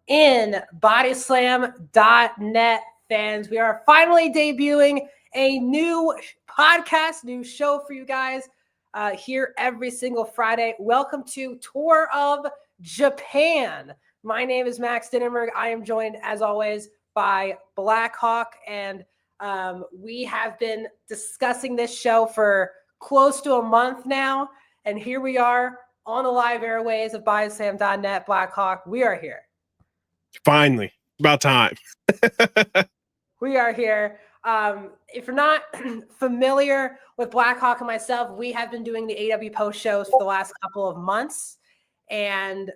in Bodyslam.net fans. We are finally debuting a new podcast, new show for you guys here every single Friday. Welcome to Tour of Japan. My name is Max Dinenberg. I am joined, as always, by Blackhawk, and we have been discussing this show for close to a month now, and here we are on the live airways of Bodyslam.net. Blackhawk, we are here. Finally, about time. We are here. If you're not familiar with Blackhawk and myself, we have been doing the AW post shows for the last couple of months, and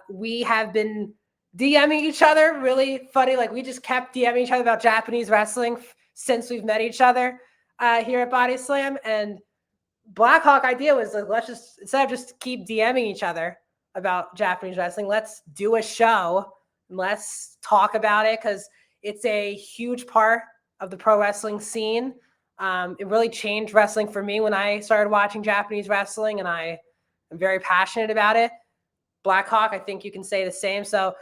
we have been DMing each other. Really funny. Like, we just kept DMing each other about Japanese wrestling since we've met each other here at Bodyslam. And Blackhawk idea was like, let's just, instead of just keep DMing each other about Japanese wrestling, let's do a show and let's talk about it, because it's a huge part of the pro wrestling scene. It really changed wrestling for me when I started watching Japanese wrestling, and I am very passionate about it. Blackhawk, I think you can say the same. So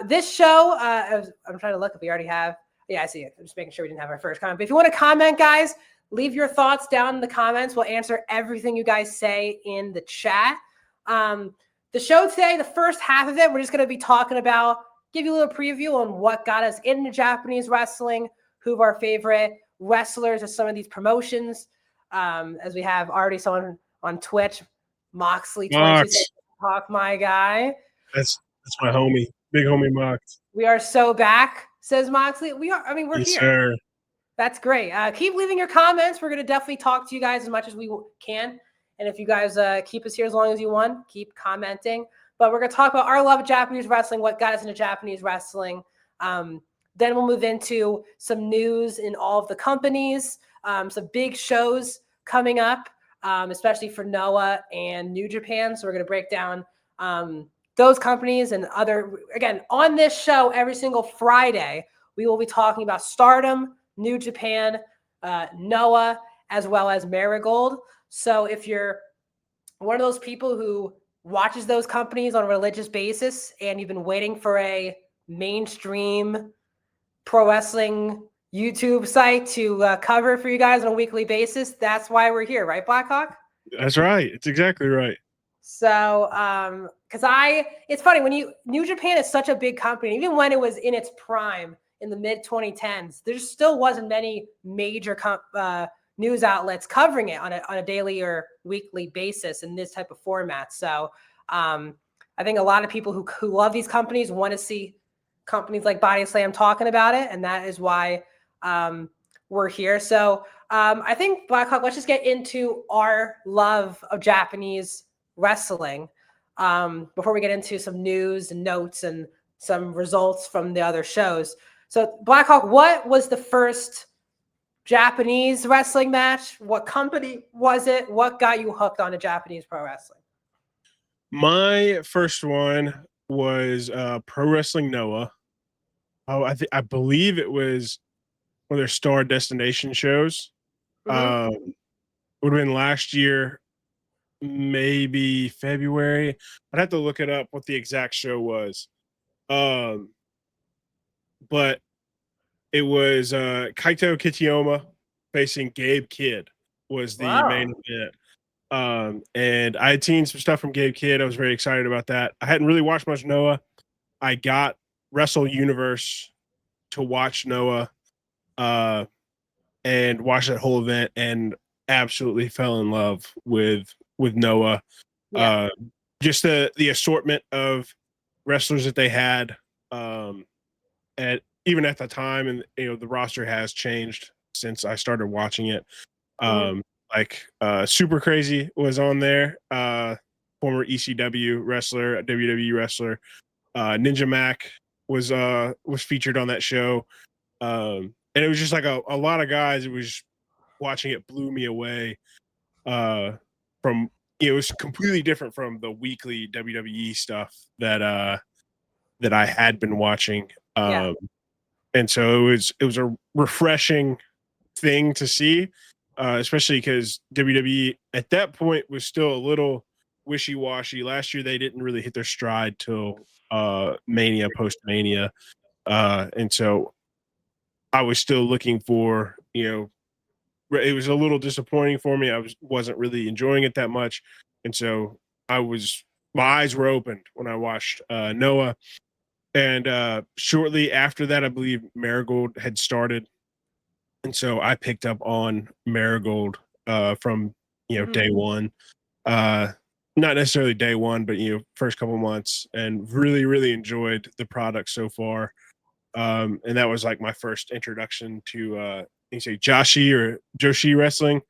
this show, I'm trying to look if we already have. Yeah, I see it. I'm just making sure we didn't have our first comment. But if you want to comment, guys, leave your thoughts down in the comments. We'll answer everything you guys say in the chat. The show today, the first half of it, we're just going to be talking about, give you a little preview on what got us into Japanese wrestling, who of our favorite wrestlers of some of these promotions. As we have already someone on Twitch, Moxley 22 Talk, my guy. That's my homie, big homie Mox. We are so back, says Moxley. We are. I mean, we're yes, here. Sir. That's great. Keep leaving your comments. We're going to definitely talk to you guys as much as we can. And if you guys keep us here as long as you want, keep commenting. But we're going to talk about our love of Japanese wrestling, what got us into Japanese wrestling. Then we'll move into some news in all of the companies, some big shows coming up, especially for Noah and New Japan. So we're going to break down those companies and other, again, on this show every single Friday, we will be talking about Stardom, New Japan, Noah, as well as Marigold. So if you're one of those people who watches those companies on a religious basis and you've been waiting for a mainstream pro wrestling YouTube site to cover for you guys on a weekly basis, that's why we're here, right, Blackhawk? That's right. It's exactly right. So, because it's funny when New Japan is such a big company, even when it was in its prime in the mid 2010s, there still wasn't many major news outlets covering it on a daily or weekly basis in this type of format. So, I think a lot of people who love these companies want to see companies like Bodyslam talking about it, and that is why we're here. So, I think, Blackhawk, let's just get into our love of Japanese wrestling before we get into some news and notes and some results from the other shows. So, Blackhawk, what was the first Japanese wrestling match? What company was it? What got you hooked on a Japanese pro wrestling? My first one was Pro Wrestling Noah. Oh, I believe it was one of their Star Destination shows. Mm-hmm. Would have been last year, maybe February. I'd have to look it up what the exact show was. But it was Kaito Kitayama facing Gabe Kidd was the main event. And I had seen some stuff from Gabe Kidd. I was very excited about that. I hadn't really watched much Noah. I got Wrestle Universe to watch Noah and watch that whole event and absolutely fell in love with Noah. Yeah. Just the assortment of wrestlers that they had even at the time, and the roster has changed since I started watching it. Super Crazy was on there, former ECW wrestler, a WWE wrestler. Ninja Mac was featured on that show, and it was just like a lot of guys. It was watching it blew me away. From it was completely different from the weekly WWE stuff that I had been watching. And so it was a refreshing thing to see, especially because WWE at that point was still a little wishy-washy. Last year they didn't really hit their stride till Mania, post-Mania. And so I was still looking for, it was a little disappointing for me. Wasn't really enjoying it that much. And so my eyes were opened when I watched Noah. And shortly after that, I believe Marigold had started. And so I picked up on Marigold from, day one. Not necessarily day one, but, first couple months, and really, really enjoyed the product so far. And that was like my first introduction to you say Joshi wrestling.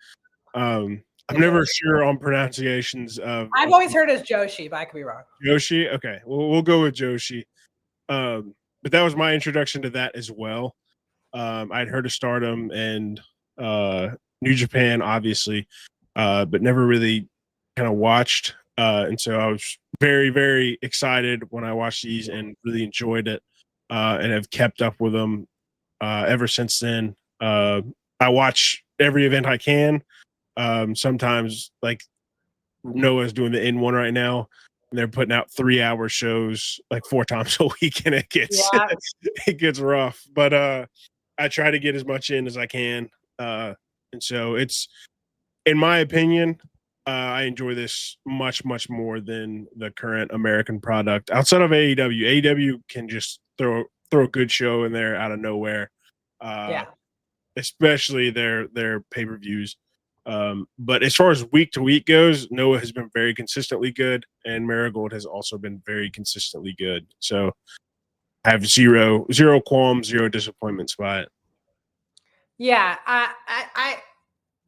I'm never sure on pronunciations of I've always heard it as Joshi, but I could be wrong. Joshi. Okay, well, we'll go with Joshi. But that was my introduction to that as well. I'd heard of Stardom and New Japan, obviously, but never really kind of watched. And so I was very, very excited when I watched these and really enjoyed it, and have kept up with them ever since then. I watch every event I can. Sometimes, like Noah's doing the N1 right now, and they're putting out 3-hour shows like 4 times a week, and it gets it gets rough. But I try to get as much in as I can. And so it's, in my opinion, I enjoy this much, much more than the current American product outside of AEW. AEW can just throw a good show in there out of nowhere. Especially their pay-per-views. But as far as week to week goes, Noah has been very consistently good, and Marigold has also been very consistently good. So I have zero qualms, zero disappointments by it. Yeah,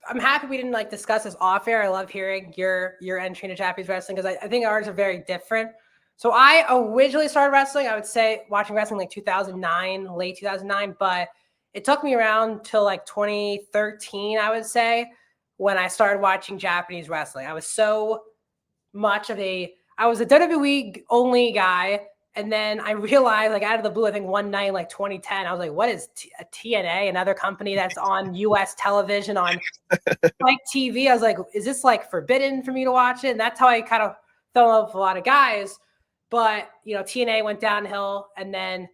I'm happy we didn't discuss this off air. I love hearing your entry into Japanese wrestling, because I think ours are very different. So I originally started wrestling, I would say watching wrestling like 2009, late 2009, but it took me around till like 2013, I would say, when I started watching Japanese wrestling. I was a WWE only guy. And then I realized, like, out of the blue, I think one night, like 2010, I was like, what is a TNA, another company that's on US television, on like TV? I was like, is this like forbidden for me to watch it? And that's how I kind of fell in love with a lot of guys. But, TNA went downhill, and then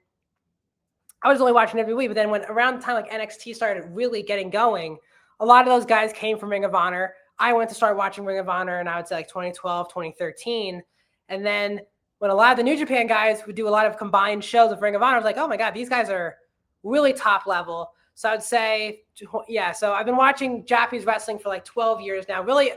I was only watching every week. But then when around the time like NXT started really getting going, a lot of those guys came from Ring of Honor. I went to start watching Ring of Honor, and I would say like 2012, 2013. And then when a lot of the New Japan guys would do a lot of combined shows with Ring of Honor, I was like, oh my God, these guys are really top level. So I would say, yeah, so I've been watching Japanese wrestling for like 12 years now. Really,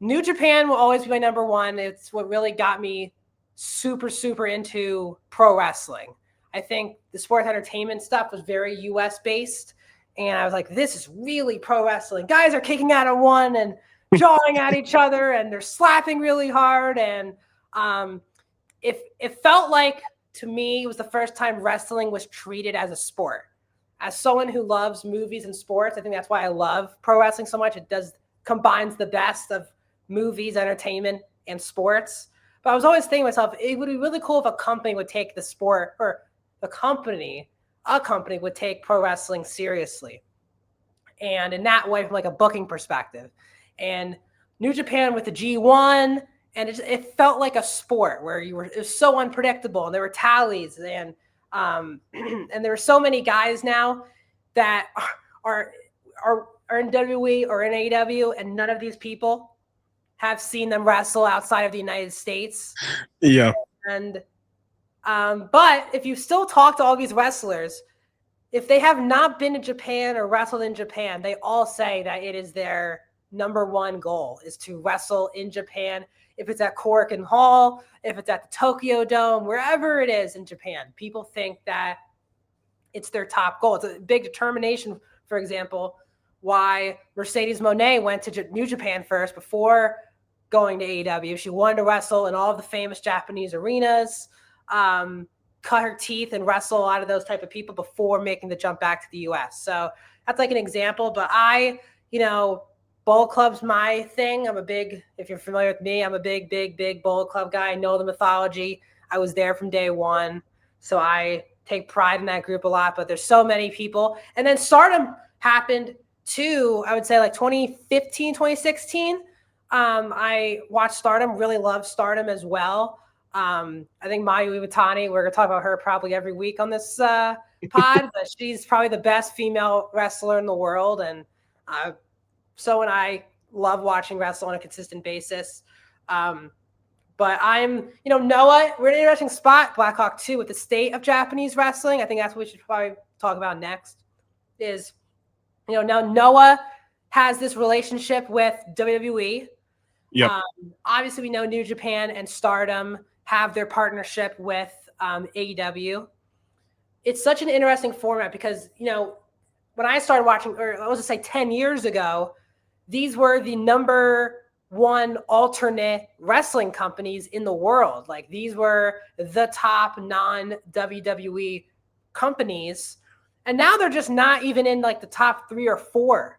New Japan will always be my number one. It's what really got me super, super into pro wrestling. I think the sports entertainment stuff was very US based. And I was like, this is really pro wrestling. Guys are kicking out of one and jawing at each other, and they're slapping really hard. And it felt like, to me, it was the first time wrestling was treated as a sport. As someone who loves movies and sports, I think that's why I love pro wrestling so much. It combines the best of movies, entertainment, and sports. But I was always thinking to myself, it would be really cool if a company would take the sport, or a company would take pro wrestling seriously. And in that way, from like a booking perspective. And New Japan with the G1, and it felt like a sport where it was so unpredictable, and there were tallies, and and there are so many guys now that are in WWE or in AEW, and none of these people have seen them wrestle outside of the United States. Yeah. And but if you still talk to all these wrestlers, if they have not been to Japan or wrestled in Japan, they all say that it is their number one goal, is to wrestle in Japan. If it's at Korakuen Hall, if it's at the Tokyo Dome, wherever it is in Japan, people think that it's their top goal. It's a big determination, for example, why Mercedes Moné went to New Japan first before going to AEW. She wanted to wrestle in all of the famous Japanese arenas, cut her teeth and wrestle a lot of those type of people before making the jump back to the US. So that's like an example. But Bullet Club's my thing. If you're familiar with me, I'm a big Bullet Club guy. I know the mythology. I was there from day one. So I take pride in that group a lot, but there's so many people. And then Stardom happened too, I would say like 2015, 2016. I watched Stardom, really love Stardom as well. I think Mayu Iwatani, we're going to talk about her probably every week on this pod, but she's probably the best female wrestler in the world. And so and I love watching wrestle on a consistent basis. But Noah, we're in an interesting spot, Blackhawk 2, with the state of Japanese wrestling. I think that's what we should probably talk about next is, now Noah has this relationship with WWE. Yep. Obviously, we know New Japan and Stardom have their partnership with AEW. It's such an interesting format because, when I started watching, or I was to say 10 years ago, these were the number one alternate wrestling companies in the world. Like these were the top non-WWE companies. And now they're just not even in like the top 3 or 4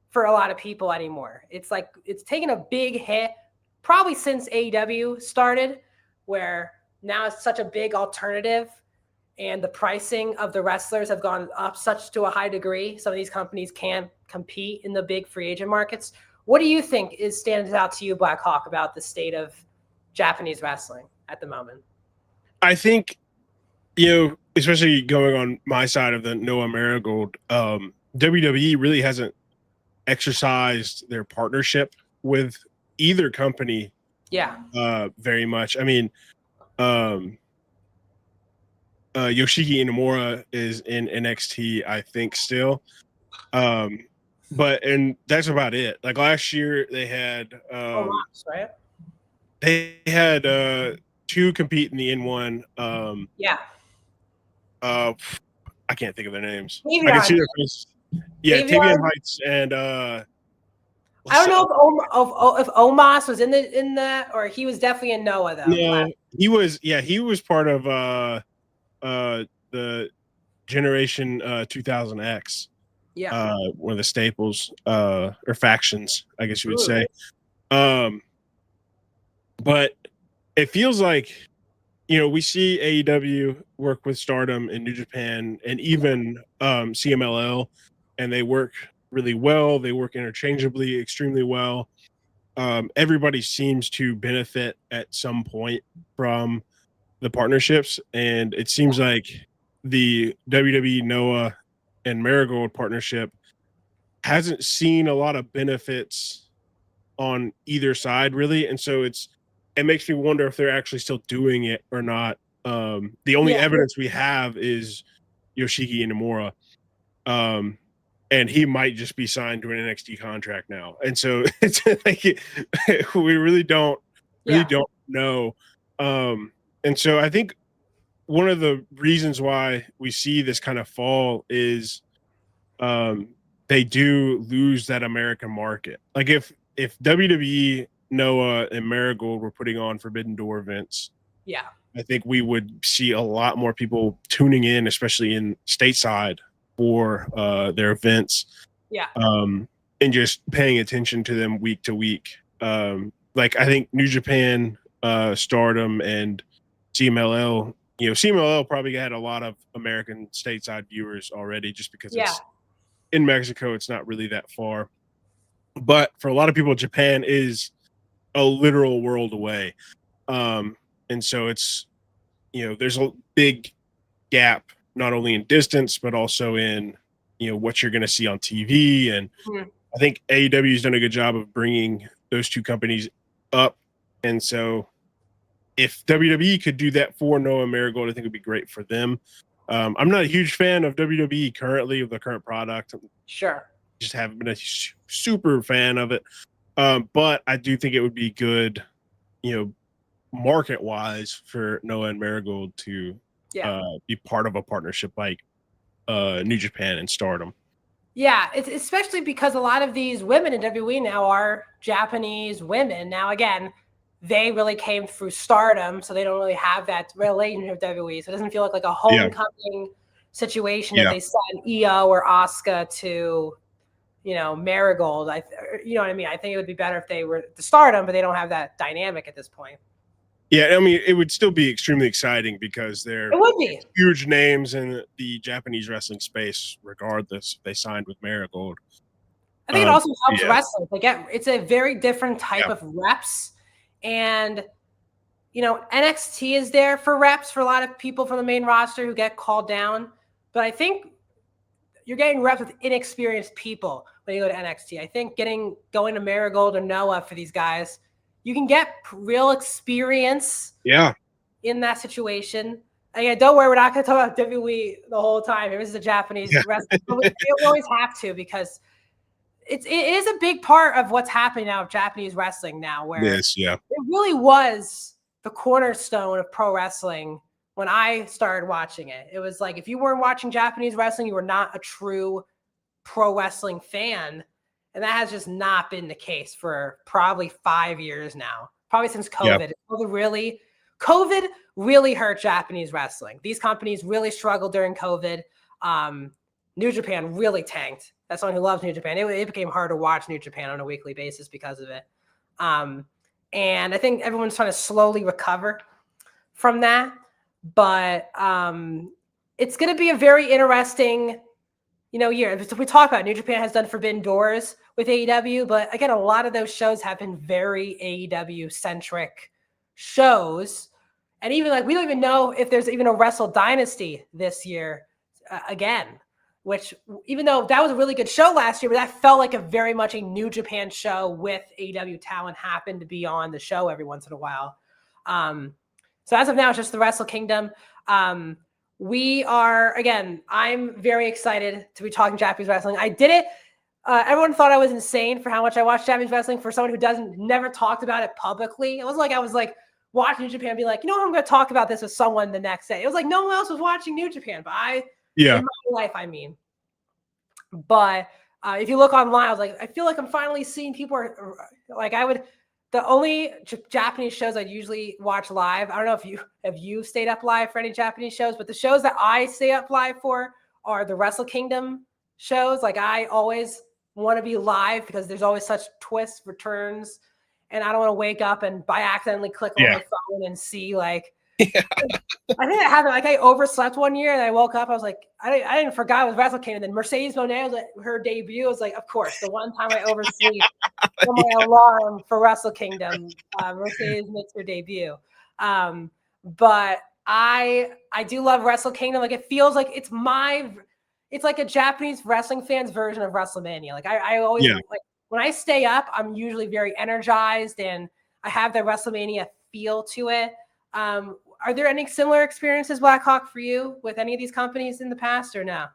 for a lot of people anymore. It's like it's taken a big hit probably since AEW started, where now it's such a big alternative and the pricing of the wrestlers have gone up such to a high degree. Some of these companies can't compete in the big free agent markets. What do you think stands out to you, Black Hawk, about the state of Japanese wrestling at the moment? I think, especially going on my side of the Noah Marigold, WWE really hasn't exercised their partnership with either company very much. I mean, Yoshiki Inamura is in NXT, I think, still. And that's about it. Like last year they had right? They had 2 compete in the N1. I can't think of their names. Tavion. I can see their face. Yeah, Tavion Heights and I don't know if Omos was in that, or he was definitely in Noah though. No, he was. Yeah, he was part of the Generation 2000X. Yeah, one of the staples or factions, I guess you would say. But it feels like, we see AEW work with Stardom and New Japan and even CMLL, and they work really well. They work interchangeably extremely well. Everybody seems to benefit at some point from the partnerships, and it seems like the WWE Noah and Marigold partnership hasn't seen a lot of benefits on either side, really, and so it makes me wonder if they're actually still doing it or not. The only evidence we have is Yoshiki Inamura, and he might just be signed to an NXT contract now, and so it's like we really don't know. And so I think one of the reasons why we see this kind of fall is they do lose that American market. Like if WWE, Noah, and Marigold were putting on Forbidden Door events, I think we would see a lot more people tuning in, especially in stateside, for their events. And just paying attention to them week to week. Like I think New Japan, Stardom, and CMLL. CMLL probably had a lot of American stateside viewers already, just because it's in Mexico. It's not really that far, but for a lot of people, Japan is a literal world away, and so it's there's a big gap not only in distance but also in what you're going to see on TV. And I think AEW has done a good job of bringing those 2 companies up, and so if WWE could do that for Noah Marigold, I think it'd be great for them. I'm not a huge fan of WWE currently, of the current product. Just haven't been a super fan of it. But I do think it would be good, market wise, for Noah and Marigold to be part of a partnership like New Japan and Stardom. Yeah, it's especially because a lot of these women in WWE now are Japanese women. Now, again, they really came through Stardom, so they don't really have that relationship with WWE. So it doesn't feel like a homecoming situation if they sign Io or Asuka to, Marigold. You know what I mean? I think it would be better if they were the Stardom, but they don't have that dynamic at this point. Yeah, I mean, it would still be extremely exciting because they're huge names in the Japanese wrestling space, regardless if they signed with Marigold. I think it also helps yeah. wrestlers. It's a very different type of reps. And, NXT is there for reps for a lot of people from the main roster who get called down. But I think you're getting reps with inexperienced people when you go to NXT. I think going to Marigold or Noah for these guys, you can get real experience in that situation. Again, don't worry, we're not going to talk about WWE the whole time. This is a Japanese wrestling. We always have to, because it is a big part of what's happening now with Japanese wrestling now, where it really was the cornerstone of pro wrestling when I started watching it. It was like, if you weren't watching Japanese wrestling, you were not a true pro wrestling fan. And that has just not been the case for probably 5 years now, probably since COVID. COVID really hurt Japanese wrestling. These companies really struggled during COVID. New Japan really tanked. That's someone who loves New Japan. It became hard to watch New Japan on a weekly basis because of it. And I think everyone's trying to slowly recover from that. But it's going to be a very interesting, year. We talk about New Japan has done Forbidden Doors with AEW, but again, a lot of those shows have been very AEW centric shows. And even we don't even know if there's even a Wrestle Dynasty this year again, which, even though that was a really good show last year, but that felt like a very much a New Japan show with AEW talent happened to be on the show every once in a while. So as of now, it's just the Wrestle Kingdom. We are, again, I'm very excited to be talking Japanese wrestling. I did it. Everyone thought I was insane for how much I watched Japanese wrestling. For someone who never talked about it publicly, it was like I was watching New Japan and be like, I'm going to talk about this with someone the next day. It was like no one else was watching New Japan, but in my life, I mean. But if you look online, I was like, I feel like I'm finally seeing people the only Japanese shows I'd usually watch live. I don't know if you stayed up live for any Japanese shows, but the shows that I stay up live for are the Wrestle Kingdom shows. I always want to be live because there's always such twists, returns, and I don't want to wake up and by accidentally click on my phone and see I think it happened. I overslept one year and I woke up. I was like, I didn't forget it was Wrestle Kingdom. And then Mercedes Moné was her debut. I was like, of course, the one time I oversleep for my alarm for Wrestle Kingdom, Mercedes makes her debut. But I do love Wrestle Kingdom. It feels like it's like a Japanese wrestling fan's version of WrestleMania. I always when I stay up, I'm usually very energized and I have the WrestleMania feel to it. Are there any similar experiences, Blackhawk, for you with any of these companies in the past or no?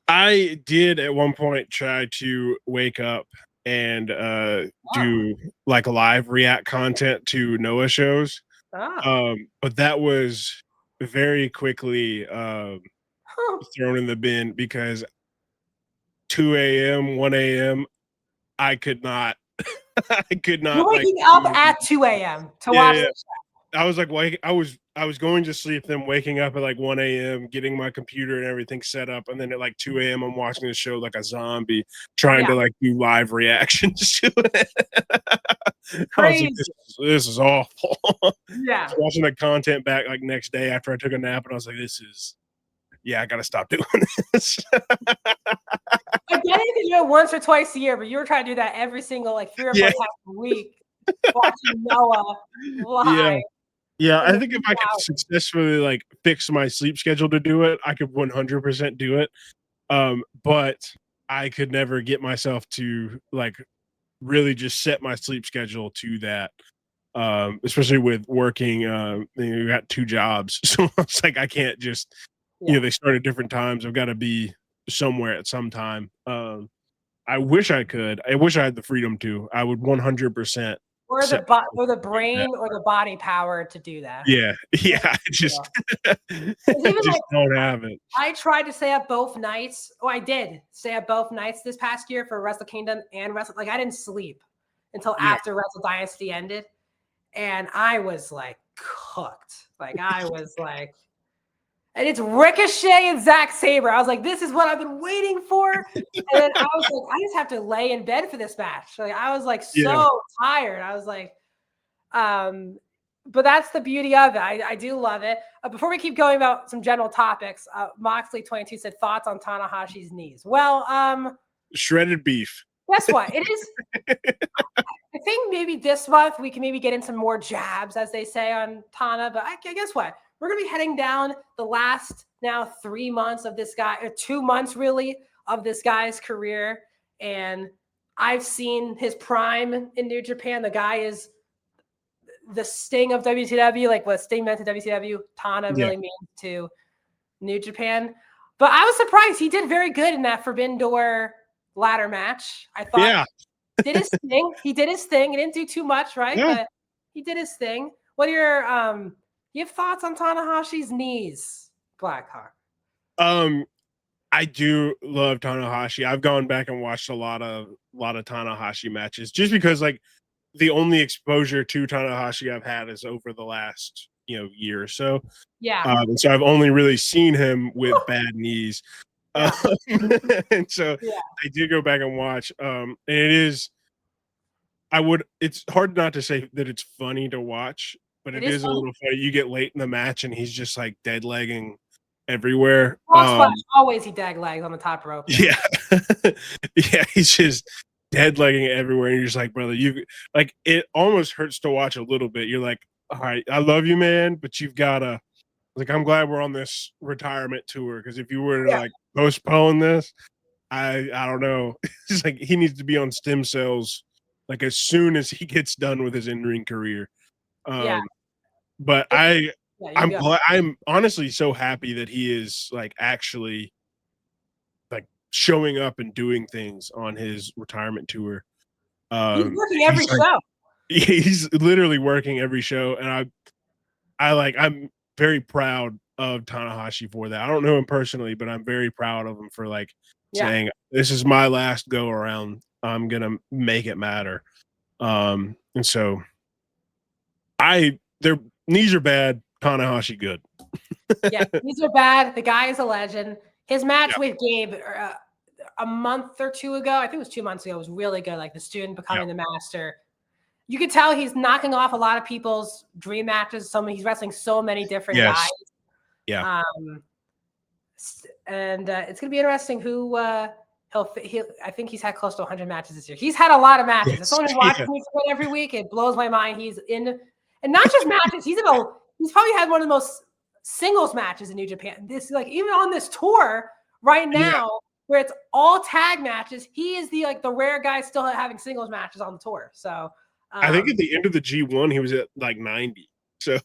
I did at one point try to wake up and do live react content to Noah shows. But that was very quickly thrown in the bin because 2 a.m., 1 a.m., I could not. You're waking up at 2 a.m. to watch the show. I was I was going to sleep, then waking up at 1 a.m., getting my computer and everything set up, and then at 2 a.m. I'm watching the show like a zombie, trying to do live reactions to it. Crazy. I was like, this is awful. Yeah. Watching the content back next day after I took a nap, and I was like, I gotta stop doing this. I get it if you do it once or twice a year, but you were trying to do that every single 3 or 4 times a week, watching Noah live. Yeah, I think if I could successfully fix my sleep schedule to do it, I could 100% do it. But I could never get myself to really just set my sleep schedule to that. Especially with working, you got 2 jobs, so it's I can't just, they start at different times. I've got to be somewhere at some time. I wish I could. I wish I had the freedom to. I would 100%. Or the brain or the body power to do that. Yeah. I just don't have it. I tried to stay up both nights. Oh, I did stay up both nights this past year for Wrestle Kingdom and Wrestle. I didn't sleep until after Wrestle Dynasty ended, and I was cooked. I was and it's Ricochet and Zack Sabre. I was like, this is what I've been waiting for. And then I was like, I just have to lay in bed for this match. I was so tired. I was but that's the beauty of it. I do love it. Before we keep going about some general topics, Moxley22 said thoughts on Tanahashi's knees. Well, shredded beef. guess what? It is. I think maybe this month we can maybe get in some more jabs, as they say on Tana. But guess what? We're going to be heading down the last now 3 months of this guy, or 2 months really, of this guy's career. And I've seen his prime in New Japan. The guy is the Sting of WCW, like what Sting meant to WCW, Tana really means to New Japan. But I was surprised. He did very good in that Forbidden Door ladder match. I thought did his thing. He did his thing. He didn't do too much, right? Yeah. But he did his thing. What are your you have thoughts on Tanahashi's knees, Blackhawk? I do love Tanahashi. I've gone back and watched a lot of Tanahashi matches just because like the only exposure to Tanahashi I've had is over the last year or so. Yeah. And so I've only really seen him with bad knees. Yeah. And so I did go back and watch. And it is it's hard not to say that it's funny to watch, but it is a little funny. You get late in the match and he's just like dead legging everywhere. Always he dead legs on the top rope. Yeah. Yeah, he's just dead legging everywhere. And you're just like, brother, you like it almost hurts to watch a little bit. You're like, all right, I love you, man, but you've gotta like I'm glad we're on this retirement tour because if you were to like postpone this, I don't know. It's like he needs to be on stem cells like as soon as he gets done with his in-ring career. But I'm honestly so happy that he is like actually like showing up and doing things on his retirement tour. He's working every show. He's literally working every show, and I'm very proud of Tanahashi for that. I don't know him personally, but I'm very proud of him for like saying this is my last go around. I'm gonna make it matter. And so their knees are bad. Tanahashi good. Yeah, knees are bad. The guy is a legend. His match with Gabe a month or two ago, I think it was 2 months ago, was really good. Like the student becoming the master. You could tell he's knocking off a lot of people's dream matches. He's wrestling so many different guys. Yeah. And it's gonna be interesting who he'll. I think he's had close to 100 matches this year. He's had a lot of matches. As someone who watches me every week, it blows my mind. He's in, and not just matches. He's probably had one of the most singles matches in New Japan. This like even on this tour right now, where it's all tag matches, he is the rare guy still having singles matches on the tour. So I think at the end of the G1, he was at like 90. So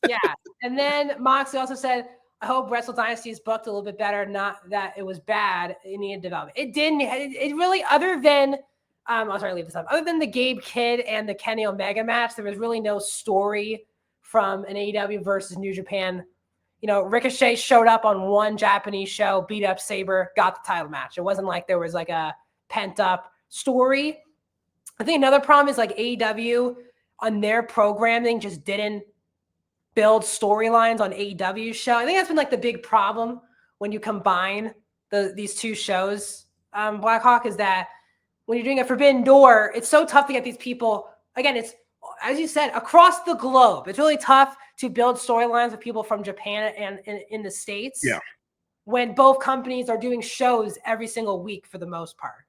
yeah. And then Moxley also said, I hope Wrestle Dynasty is booked a little bit better. Not that it was bad. It needed development. It didn't. It really, other than I'll try to leave this up. Other than the Gabe Kidd and the Kenny Omega match, there was really no story from an AEW versus New Japan. Ricochet showed up on one Japanese show, beat up Sabre, got the title match. It wasn't like there was like a pent up story. I think another problem is like AEW on their programming just didn't build storylines on AEW's show. I think that's been like the big problem when you combine these two shows, Blackhawk, is that when you're doing a Forbidden Door, it's so tough to get these people. Again, it's, as you said, across the globe. It's really tough to build storylines with people from Japan and in the States. Yeah. When both companies are doing shows every single week for the most part.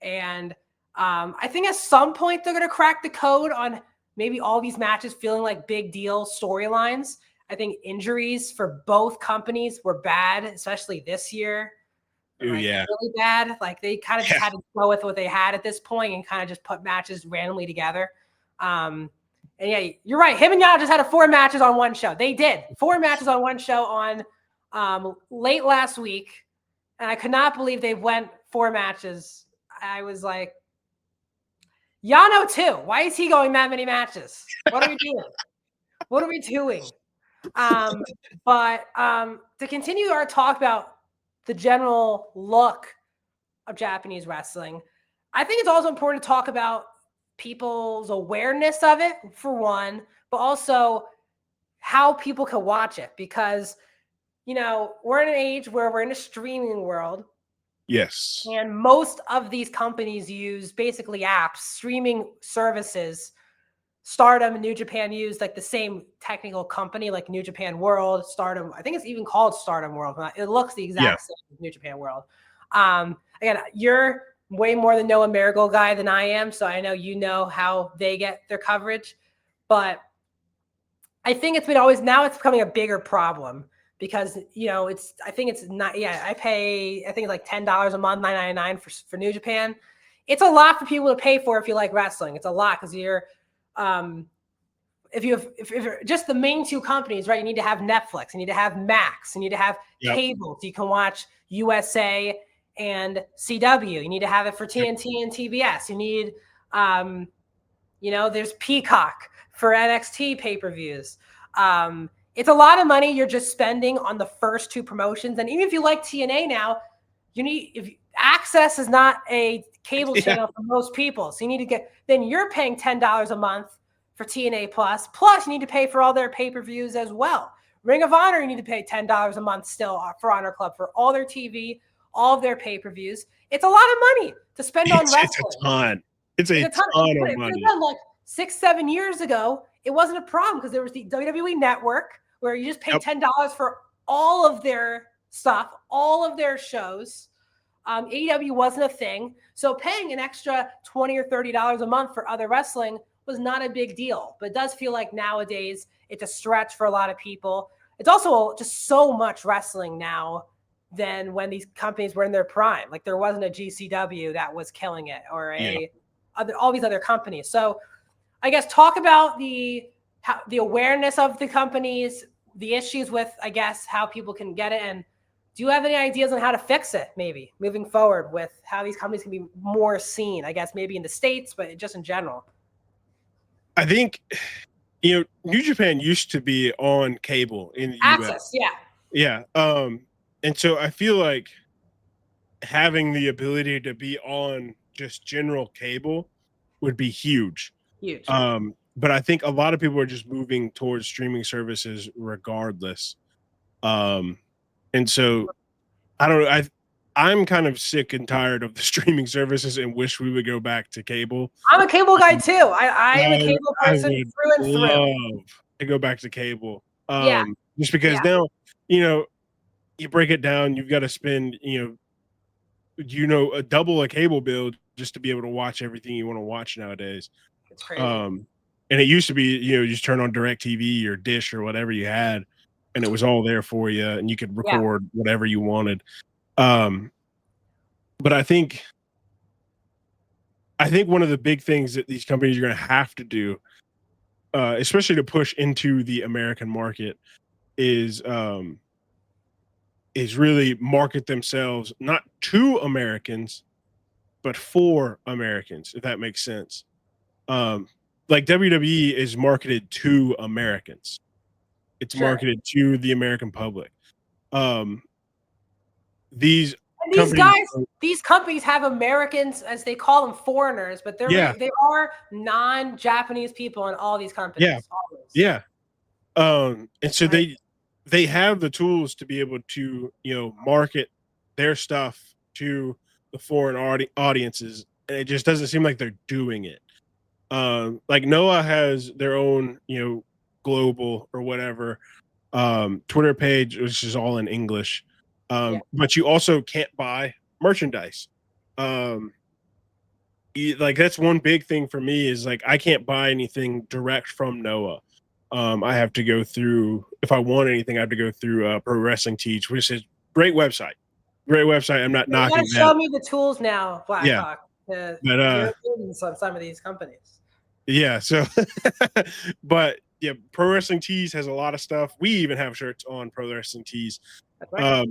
And I think at some point they're going to crack the code on maybe all these matches feeling like big deal storylines. I think injuries for both companies were bad, especially this year. Really bad. Like they kind of just had to go with what they had at this point and kind of just put matches randomly together. And yeah, you're right. Him and Yao just had 4 matches on one show. They did 4 matches on one show on late last week. And I could not believe they went 4 matches. I was like, Yano too. Why is he going that many matches? What are we doing? What are we doing? But to continue our talk about the general look of Japanese wrestling, I think it's also important to talk about people's awareness of it, for one, but also how people can watch it. Because, we're in an age where we're in a streaming world. Yes. And most of these companies use basically apps, streaming services. Stardom and New Japan use like the same technical company, like New Japan World, Stardom. I think it's even called Stardom World. It looks the exact same as New Japan World. Again, you're way more the Noah Marigold guy than I am, so I know you know how they get their coverage. But I think it's been always, now it's becoming a bigger problem because, you know, I think it's not, yeah, I think it's like $10 a month, $9.99 for New Japan. It's a lot for people to pay for if you like wrestling. It's a lot because if you're just the main two companies, right? You need to have Netflix, you need to have Max, you need to have cable so you can watch USA and CW. You need to have it for TNT and TBS. You need, there's Peacock for NXT pay-per-views. It's a lot of money you're just spending on the first two promotions. And even if you like TNA now, access is not a cable channel for most people. So you need to then you're paying $10 a month for TNA Plus you need to pay for all their pay-per-views as well. Ring of Honor, you need to pay $10 a month still for Honor Club for all their TV, all of their pay-per-views. It's a lot of money to spend on wrestling. It's a ton. It's a ton of money. Like 6-7 years ago, it wasn't a problem because there was the WWE Network where you just pay $10 for all of their stuff, all of their shows. AEW wasn't a thing. So paying an extra $20 or $30 a month for other wrestling was not a big deal. But it does feel like nowadays it's a stretch for a lot of people. It's also just so much wrestling now than when these companies were in their prime. Like there wasn't a GCW that was killing it or all these other companies. So I guess talk about the awareness of the companies, the issues with, I guess, how people can get it. And do you have any ideas on how to fix it, maybe moving forward with how these companies can be more seen, I guess, maybe in the States, but just in general? I think, New Japan used to be on cable in the Access, US. Yeah. And so I feel like having the ability to be on just general cable would be huge. Huge. But I think a lot of people are just moving towards streaming services regardless. And so I don't know. I'm kind of sick and tired of the streaming services and wish we would go back to cable. I'm a cable guy too. I'm a cable person through and through. Love to go back to cable. Just because now, you break it down, you've got to spend, a double a cable bill just to be able to watch everything you want to watch nowadays. It's crazy. And it used to be, you just turn on DirecTV or Dish or whatever you had, and it was all there for you, and you could record whatever you wanted. But I think one of the big things that these companies are going to have to do, especially to push into the American market, is really market themselves not to Americans, but for Americans, if that makes sense. Like WWE is marketed to Americans. It's marketed to the American public. These companies have Americans, as they call them, foreigners, but they are non-Japanese people in all these companies. And so they have the tools to be able to market their stuff to the foreign audiences, and it just doesn't seem like they're doing it. Like Noah has their own global or whatever Twitter page, which is all in English. But you also can't buy merchandise. Like that's one big thing for me is like I can't buy anything direct from Noah. I have to go through, if I want anything, I have to go through Pro Wrestling Teach, which is great website. I'm not knocking that. You gotta show me the tools now, Blackhawk. But on some of these companies. Yeah. So, but yeah, Pro Wrestling Tees has a lot of stuff. We even have shirts on Pro Wrestling Tees. That's right.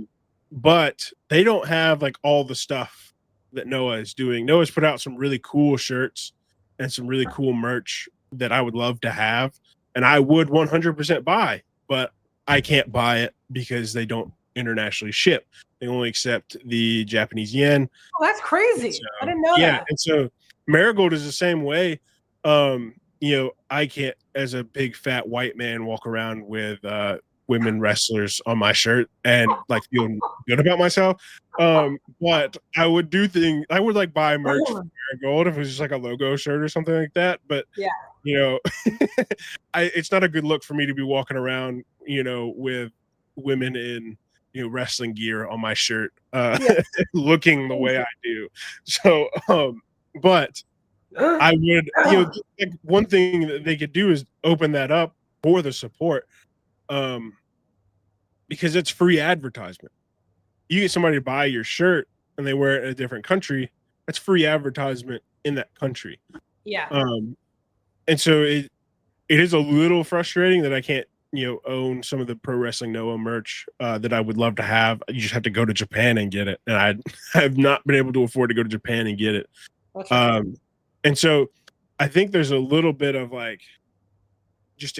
But they don't have like all the stuff that Noah is doing. Noah's put out some really cool shirts and some really cool merch that I would love to have, and I would 100% buy, but I can't buy it because they don't internationally ship. They only accept the Japanese yen. Oh, that's crazy. So, I didn't know that. Yeah, and so Marigold is the same way. I can't, as a big fat white man, walk around with women wrestlers on my shirt and like feel good about myself. But I would do things. I would like buy merch from Marigold if it was just like a logo shirt or something like that. But it's not a good look for me to be walking around, with women in wrestling gear on my shirt, Yeah. looking the way I do. So, but I would, like, one thing that they could do is open that up for the support, um, because it's free advertisement. You get somebody to buy your shirt and they wear it in a different country, that's free advertisement in that country. Yeah. And so it is a little frustrating that I can't, own some of the Pro Wrestling Noah merch that I would love to have. You just have to go to Japan and get it, and I have not been able to afford to go to Japan and get it. That's right. And so I think there's a little bit of like just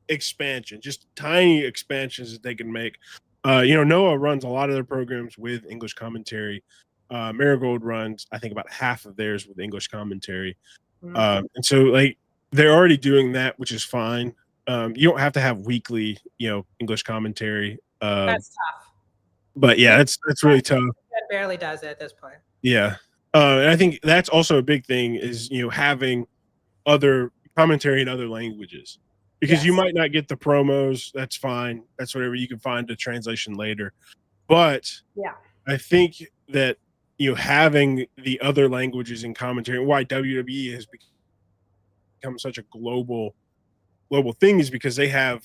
expansion, just tiny expansions that they can make. Noah runs a lot of their programs with English commentary. Marigold runs, I think, about half of theirs with English commentary. And so, like, they're already doing that, which is fine. You don't have to have weekly, English commentary. That's tough. But yeah, that's really tough. It barely does it at this point. Yeah. And I think that's also a big thing is, having other commentary in other languages, because you Yes. might not get the promos. That's fine. That's whatever. You can find a translation later. But Yeah. I think that, having the other languages in commentary, and why WWE has become such a global thing, is because they have,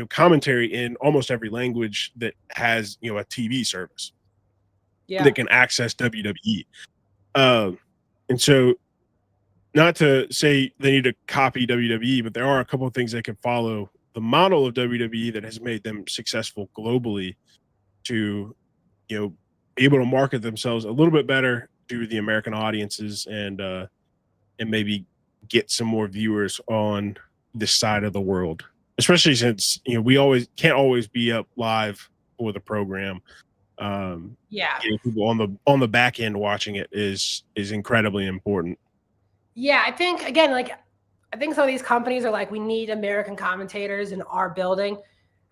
commentary in almost every language that has, a TV service Yeah. that can access WWE. And so, not to say they need to copy WWE, but there are a couple of things they can follow the model of WWE that has made them successful globally to, be able to market themselves a little bit better to the American audiences, and maybe get some more viewers on this side of the world, especially since, we always can't always be up live for the program. Yeah. Getting people on the back end watching it is incredibly important. Yeah. I think, again, like, I think some of these companies are like, we need American commentators in our building.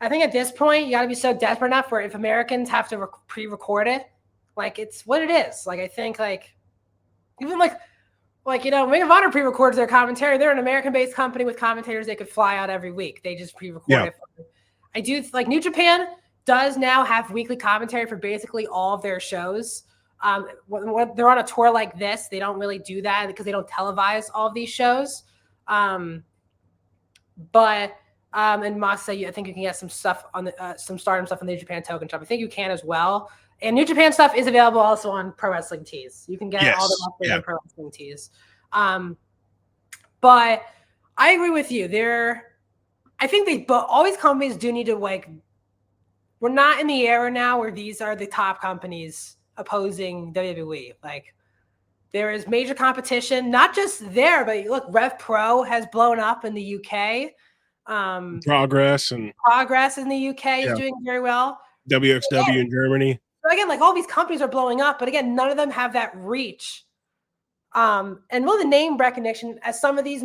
I think at this point, you got to be so desperate enough where if Americans have to pre-record it, like, it's what it is. Like, I think, like, even like, Ring of Honor pre-records their commentary. They're an American-based company with commentators they could fly out every week. They just pre-record it. I do like New Japan does now have weekly commentary for basically all of their shows. When they're on a tour like this, they don't really do that because they don't televise all of these shows. And Masa, I think you can get some stuff on the some Stardom stuff on the New Japan Token Shop. I think you can as well. And New Japan stuff is available also on Pro Wrestling Tees. You can get all the monthly on Pro Wrestling Tees. But I agree with you. I think but all these companies do need to, like, we're not in the era now where these are the top companies opposing WWE. Like, there is major competition, not just there, but look, Rev Pro has blown up in the UK. Progress in the UK is doing very well. WXW in Germany. So again, like, all these companies are blowing up, but again, none of them have that reach. And the name recognition as some of these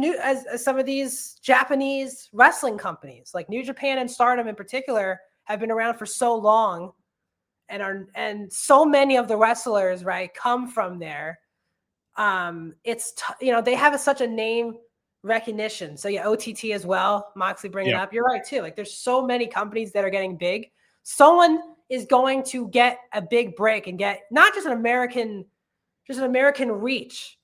some of these Japanese wrestling companies, like New Japan and Stardom in particular, have been around for so long, and so many of the wrestlers, right, come from there. They have such a name recognition. So yeah, OTT as well. Moxley bringing it up. You're right too. Like, there's so many companies that are getting big. Someone is going to get a big break and get not just an American reach,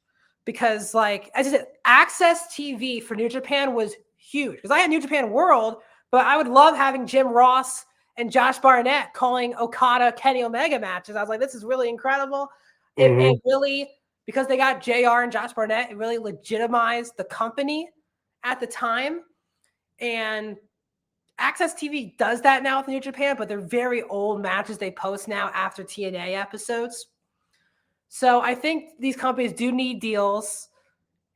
because, like, as I said, Access TV for New Japan was huge because I had New Japan World, but I would love having Jim Ross and Josh Barnett calling Okada Kenny Omega matches. I was like, this is really incredible. It really, because they got JR and Josh Barnett, it really legitimized the company at the time. And Access TV does that now with New Japan, but they're very old matches they post now after TNA episodes. So I think these companies do need deals.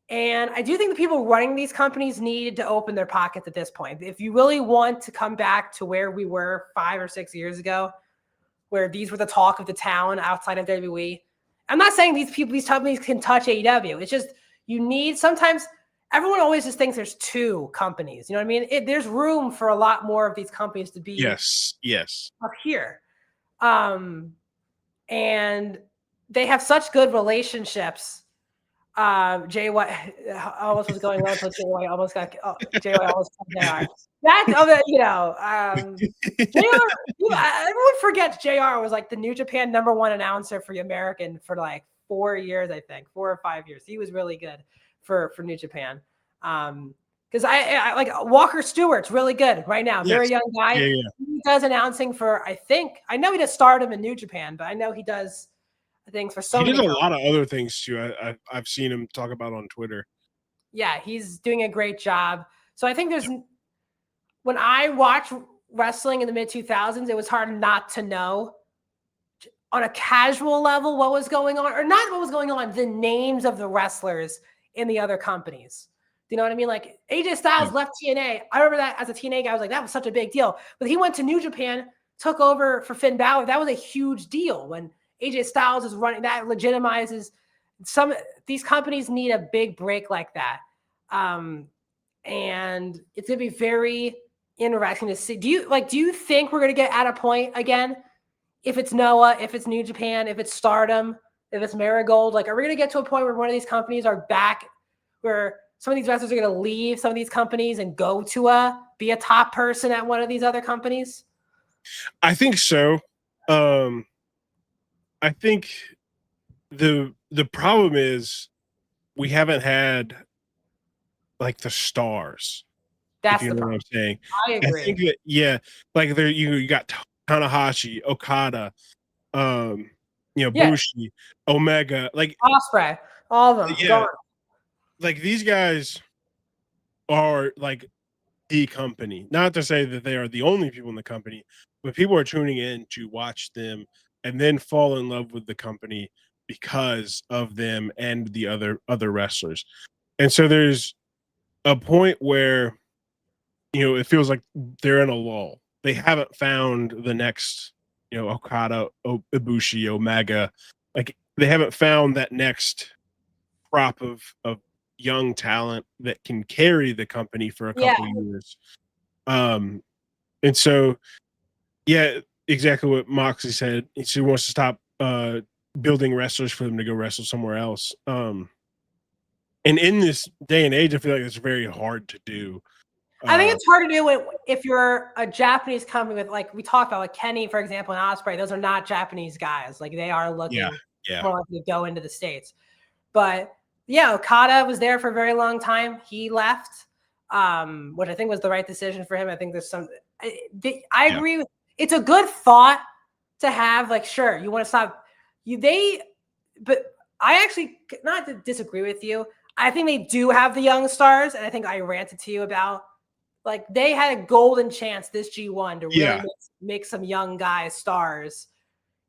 And I do think the people running these companies need to open their pockets at this point. If you really want to come back to where we were 5 or 6 years ago, where these were the talk of the town outside of WWE, I'm not saying these companies can touch AEW. It's just, you need, sometimes everyone always just thinks there's two companies. You know what I mean? There's room for a lot more of these companies to be up here. And they have such good relationships Jay White almost was going on until Jay White almost got Jay White almost got JR. That's JR. Everyone forgets JR was like the New Japan #1 announcer for the American for like 4 years, I think 4 or 5 years. He was really good for New Japan. Because I like Walker Stewart's really good right now. Very young guy. Yeah. He does announcing for I know he does Stardom in New Japan, but I know he does things for so many. He does a lot of other things too. I've seen him talk about on Twitter. Yeah, he's doing a great job. So I think when I watched wrestling in the mid 2000s, it was hard not to know on a casual level what was going on, or not what was going on, the names of the wrestlers in the other companies. Do you know what I mean? Like AJ Styles left TNA. I remember that as a TNA guy, I was like, that was such a big deal. But he went to New Japan, took over for Finn Balor. That was a huge deal when AJ Styles is running. That legitimizes these companies need a big break like that. And it's gonna be very interesting to see. Do you think we're gonna get at a point again? If it's Noah, if it's New Japan, if it's Stardom, if it's Marigold, like, are we gonna get to a point where one of these companies are back, where some of these wrestlers are gonna leave some of these companies and go to be a top person at one of these other companies? I think so. I think the problem is we haven't had like the stars. That's if you the know problem. what I'm saying. I agree. I think that like there you got Tanahashi, Okada, Bushi, Omega, like Ospreay, all of them gone. Like these guys are like the company. Not to say that they are the only people in the company, but people are tuning in to watch them and then fall in love with the company because of them and the other wrestlers. And so there's a point where it feels like they're in a lull. They haven't found the next, Okada, Ibushi, Omega. Like they haven't found that next crop of young talent that can carry the company for a couple years. And so, exactly what Moxley said. She wants to stop building wrestlers for them to go wrestle somewhere else. And in this day and age, I feel like it's very hard to do. I think it's hard to do if you're a Japanese company with, like we talked about, like Kenny, for example, and Ospreay. Those are not Japanese guys. Like they are looking more likely to go into the States. But Okada was there for a very long time. He left, which I think was the right decision for him. I think there's I agree with. It's a good thought to have. Like, sure, you want to stop but I actually not to disagree with you. I think they do have the young stars, and I think I ranted to you about. Like they had a golden chance this G1 to really make some young guys stars,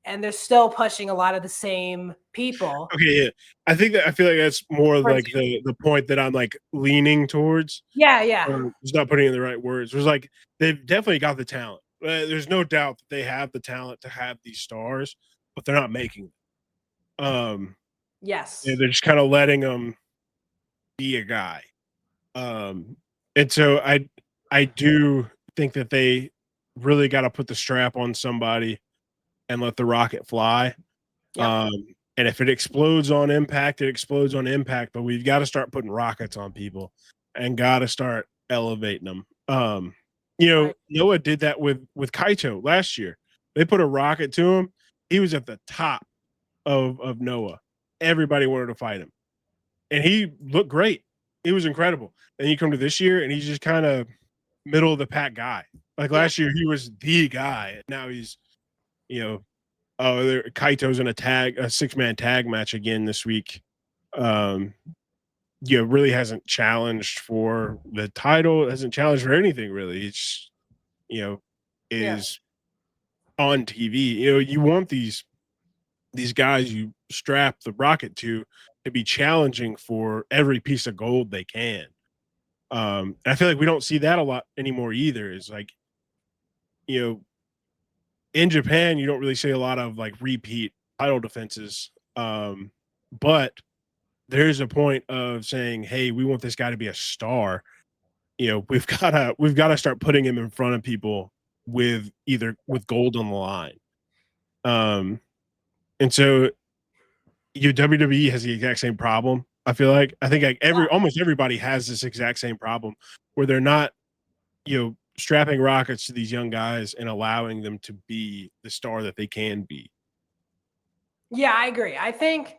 and they're still pushing a lot of the same people. Okay, I feel like that's more like the point that I'm like leaning towards. Just not putting in the right words. It was like they've definitely got the talent. There's no doubt that they have the talent to have these stars, but they're not making them. They're just kind of letting them be a guy. And so I do think that they really got to put the strap on somebody and let the rocket fly. And if it explodes on impact, it explodes on impact. But we've got to start putting rockets on people and got to start elevating them. Noah did that with Kaito last year. They put a rocket to him. He was at the top of Noah. Everybody wanted to fight him. And he looked great. He was incredible. And you come to this year and he's just kind of middle of the pack guy. Like last year, he was the guy. Now he's, Kaito's in a 6-man tag match again this week. Really hasn't challenged for the title, hasn't challenged for anything really. It's, is on TV. You want these guys you strap the rocket to be challenging for every piece of gold they can. I feel like we don't see that a lot anymore either. It's like, in Japan, you don't really see a lot of like repeat title defenses. But there's a point of saying, hey, we want this guy to be a star. We've gotta start putting him in front of people with gold on the line. And so WWE has the exact same problem. I feel like almost everybody has this exact same problem where they're not, strapping rockets to these young guys and allowing them to be the star that they can be. Yeah, I agree. I think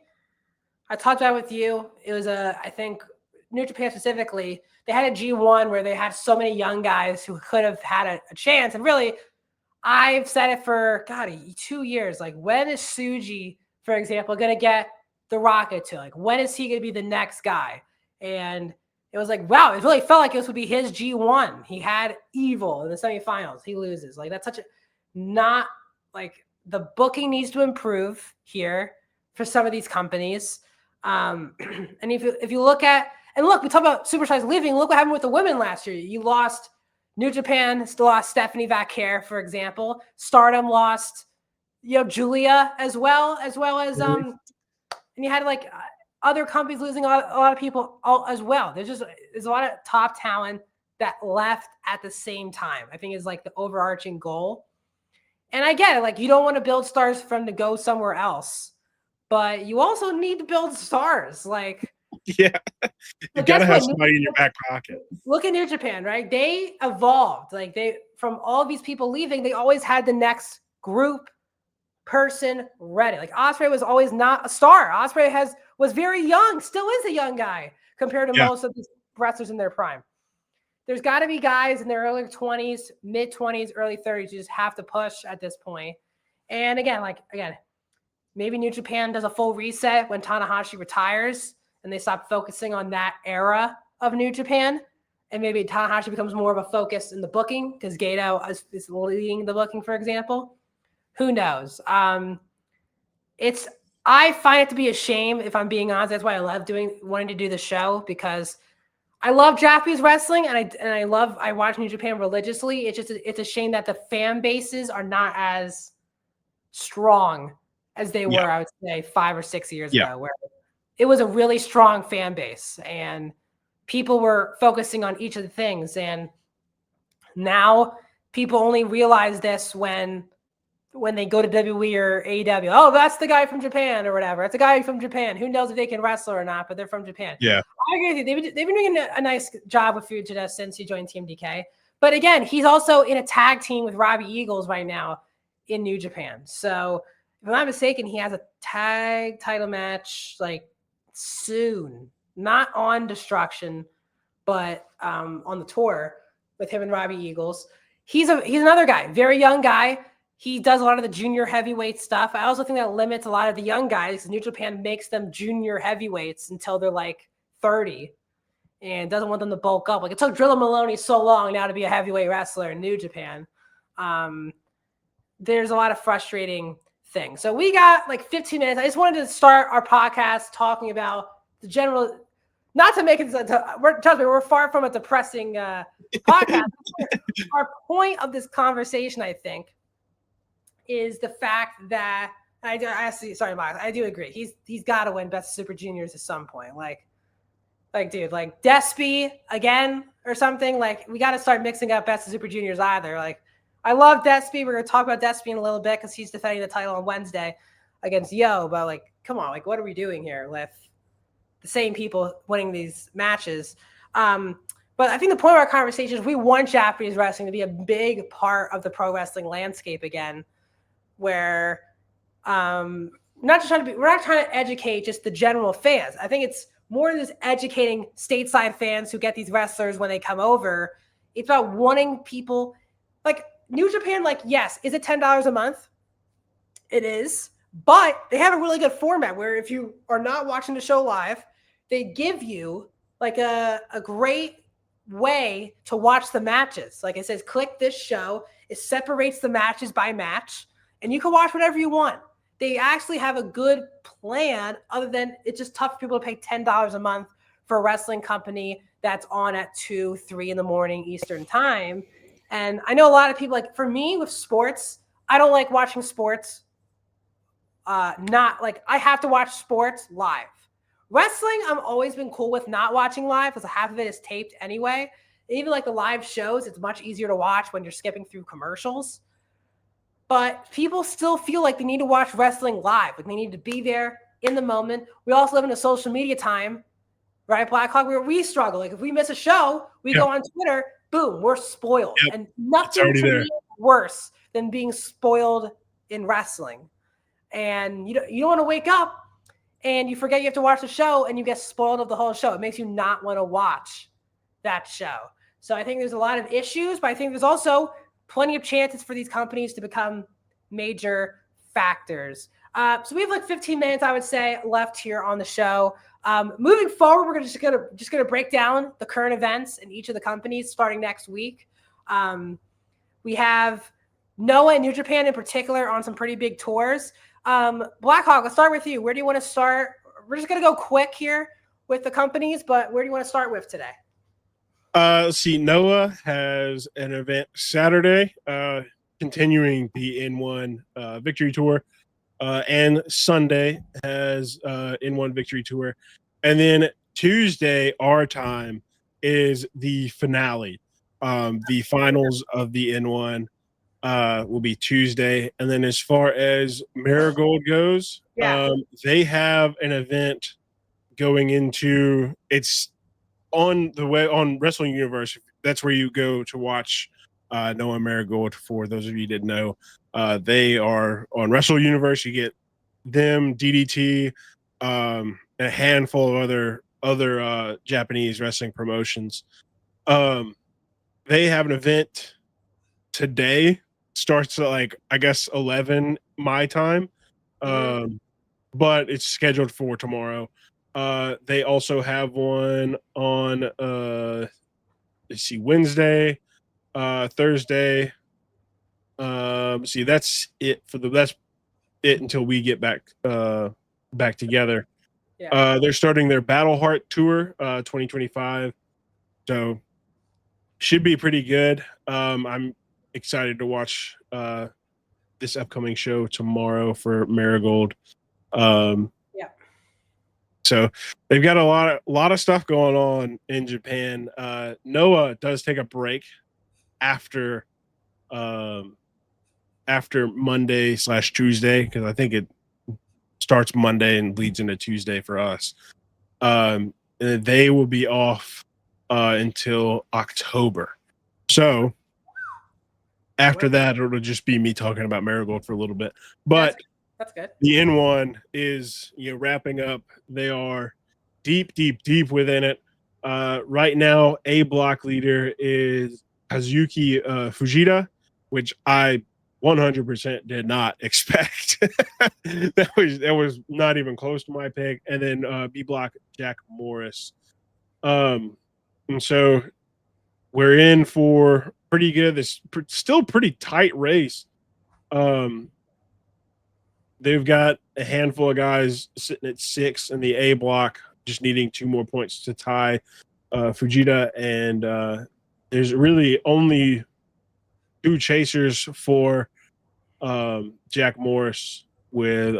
I talked about it with you. It was I think New Japan specifically, they had a G1 where they had so many young guys who could have had a chance. And really, I've said it for 2 years. Like, when is Suji, for example, going to get the rocket to? Like, when is he going to be the next guy? And it was like, wow, it really felt like this would be his G1. He had Evil in the semifinals. He loses. Like, that's such a not like the booking needs to improve here for some of these companies. And if you look at, and look, we talk about superstars leaving. Look what happened with the women last year. You lost New Japan, still lost Stephanie Vaquer, for example. Stardom lost, Julia as well as and you had like other companies losing a lot of people as well. There's a lot of top talent that left at the same time. I think is like the overarching goal. And I get it, like, you don't want to build stars for them to go somewhere else, but you also need to build stars. Like, yeah, you gotta have somebody in your back pocket. Look at New Japan, right? They evolved. Like, from all these people leaving, they always had the next group person ready. Like, Ospreay was always not a star. Ospreay was very young, still is a young guy compared to most of these wrestlers in their prime. There's got to be guys in their early 20s, mid 20s, early 30s. You just have to push at this point. And again, maybe New Japan does a full reset when Tanahashi retires and they stop focusing on that era of New Japan. And maybe Tanahashi becomes more of a focus in the booking because Gato is leading the booking, for example. Who knows? I find it to be a shame, if I'm being honest. That's why I love wanting to do the show, because I love Japanese wrestling and I watch New Japan religiously. It's a shame that the fan bases are not as strong as they were, I would say, 5 or 6 years ago, where it was a really strong fan base and people were focusing on each of the things. And now people only realize this when they go to WWE or AEW. Oh, that's the guy from Japan or whatever. It's a guy from Japan. Who knows if they can wrestle or not, but they're from Japan. Yeah. I agree with you. They've been doing a nice job with Fujita since he joined Team DK. But again, he's also in a tag team with Robbie Eagles right now in New Japan. So if I'm not mistaken, he has a tag title match like soon. Not on Destruction, but on the tour with him and Robbie Eagles. He's another guy, very young guy. He does a lot of the junior heavyweight stuff. I also think that limits a lot of the young guys. New Japan makes them junior heavyweights until they're like 30 and doesn't want them to bulk up. Like, it took Drilla Maloney so long now to be a heavyweight wrestler in New Japan. There's a lot of frustrating things. So we got like 15 minutes. I just wanted to start our podcast talking about the general, not to make it, trust me, we're far from a depressing podcast. Our point of this conversation, I think, is the fact that I do agree. He's got to win Best of Super Juniors at some point. Like dude, like Despy again or something. Like, we got to start mixing up Best of Super Juniors either. Like, I love Despy. We're gonna talk about Despy in a little bit because he's defending the title on Wednesday against Yo. But like, come on, like, what are we doing here with the same people winning these matches? But I think the point of our conversation is we want Japanese wrestling to be a big part of the pro wrestling landscape again, where we're not trying to educate just the general fans. I think it's more than just educating stateside fans who get these wrestlers when they come over. It's about wanting people like New Japan. Like, yes, is it $10 a month? It is, but they have a really good format where if you are not watching the show live, they give you like a great way to watch the matches. Like, it says, click this show. It separates the matches by match, and you can watch whatever you want. They actually have a good plan, other than it's just tough for people to pay $10 a month for a wrestling company that's on at 2, 3 in the morning Eastern time. And I know a lot of people, like, for me with sports, I don't like watching sports. Not like, I have to watch sports live. Wrestling, I've always been cool with not watching live because half of it is taped anyway. Even like the live shows, it's much easier to watch when you're skipping through commercials. But people still feel like they need to watch wrestling live. Like, they need to be there in the moment. We also live in a social media time right? Blackhawk, where we struggle. Like if we miss a show, we go on Twitter, boom, we're spoiled. Yep. And nothing to me worse than being spoiled in wrestling. And you don't want to wake up and you forget you have to watch the show and you get spoiled of the whole show. It makes you not want to watch that show. So I think there's a lot of issues, but I think there's also plenty of chances for these companies to become major factors. So we have like 15 minutes, I would say, left here on the show. Moving forward, we're just gonna break down the current events in each of the companies starting next week. We have Noah and New Japan in particular on some pretty big tours. Blackhawk, let's start with you. Where do you want to start? We're just gonna go quick here with the companies, but where do you want to start with today? Let's see. Noah has an event Saturday, continuing the N1 Victory Tour, and Sunday has N1 Victory Tour, and then Tuesday our time is the finale. The finals of the N1 will be Tuesday, and then as far as Marigold goes, they have an event going into it's. On the way on Wrestling Universe, that's where you go to watch Noah Marigold. For those of you who didn't know, they are on Wrestle Universe. You get them, DDT, a handful of other Japanese wrestling promotions. They have an event today. Starts at like I guess 11 my time, but it's scheduled for tomorrow. They also have one on let's see, Wednesday, Thursday. See, that's it until we get back together. They're starting their Battle Heart tour 2025. So should be pretty good. I'm excited to watch this upcoming show tomorrow for Marigold. So they've got a lot of stuff going on in Japan. Noah does take a break after Monday/Tuesday, because I think it starts Monday and bleeds into Tuesday for us. And they will be off until October. So after that, it'll just be me talking about Marigold for a little bit. But that's good. The N1 is wrapping up. They are deep within it. Right now, A block leader is Kazuki Fujita, which I 100% did not expect. that was not even close to my pick. And then B block Jack Morris. And so we're in for pretty good. This still pretty tight race. They've got a handful of guys sitting at 6 in the A block, just needing 2 more points to tie Fujita. And there's really only 2 chasers for Jack Morris, with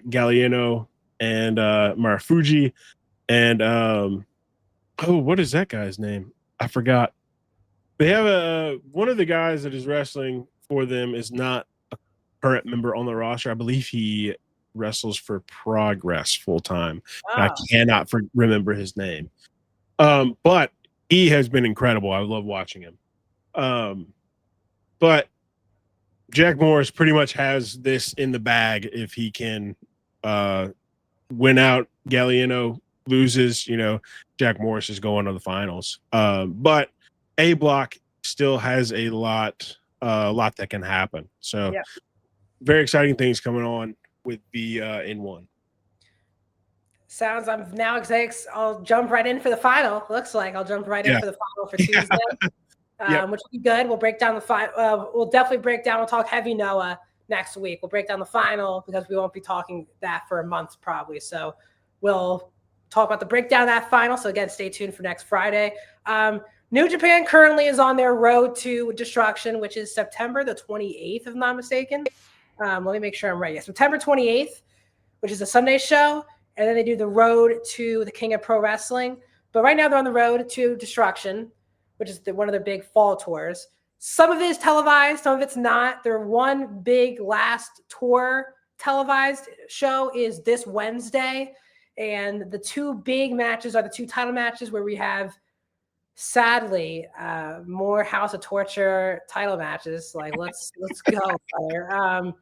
Galliano and Marufuji. And what is that guy's name? I forgot. They have one of the guys that is wrestling for them is not current member on the roster. I believe he wrestles for Progress full time. I cannot remember his name. But he has been incredible. I love watching him. But Jack Morris pretty much has this in the bag. If he can win out, Galliano loses, Jack Morris is going to the finals. But A block still has a lot that can happen. So very exciting things coming on with the N1. I'm now excited. I'll jump right in for the final. Looks like I'll jump right in for the final for Tuesday, which will be good. We'll break down the final. We'll definitely break down. We'll talk heavy Noah next week. We'll break down the final because we won't be talking that for a month probably. So we'll talk about the breakdown of that final. So again, stay tuned for next Friday. New Japan currently is on their road to destruction, which is September the 28th, if I'm not mistaken. Let me make sure I'm right. September 28th, which is a Sunday show. And then they do the road to the King of Pro Wrestling. But right now they're on the road to destruction, which is one of their big fall tours. Some of it is televised, some of it's not. Their one big last tour televised show is this Wednesday. And the two big matches are the two title matches where we have, sadly, more House of Torture title matches. Like, let's go, brother.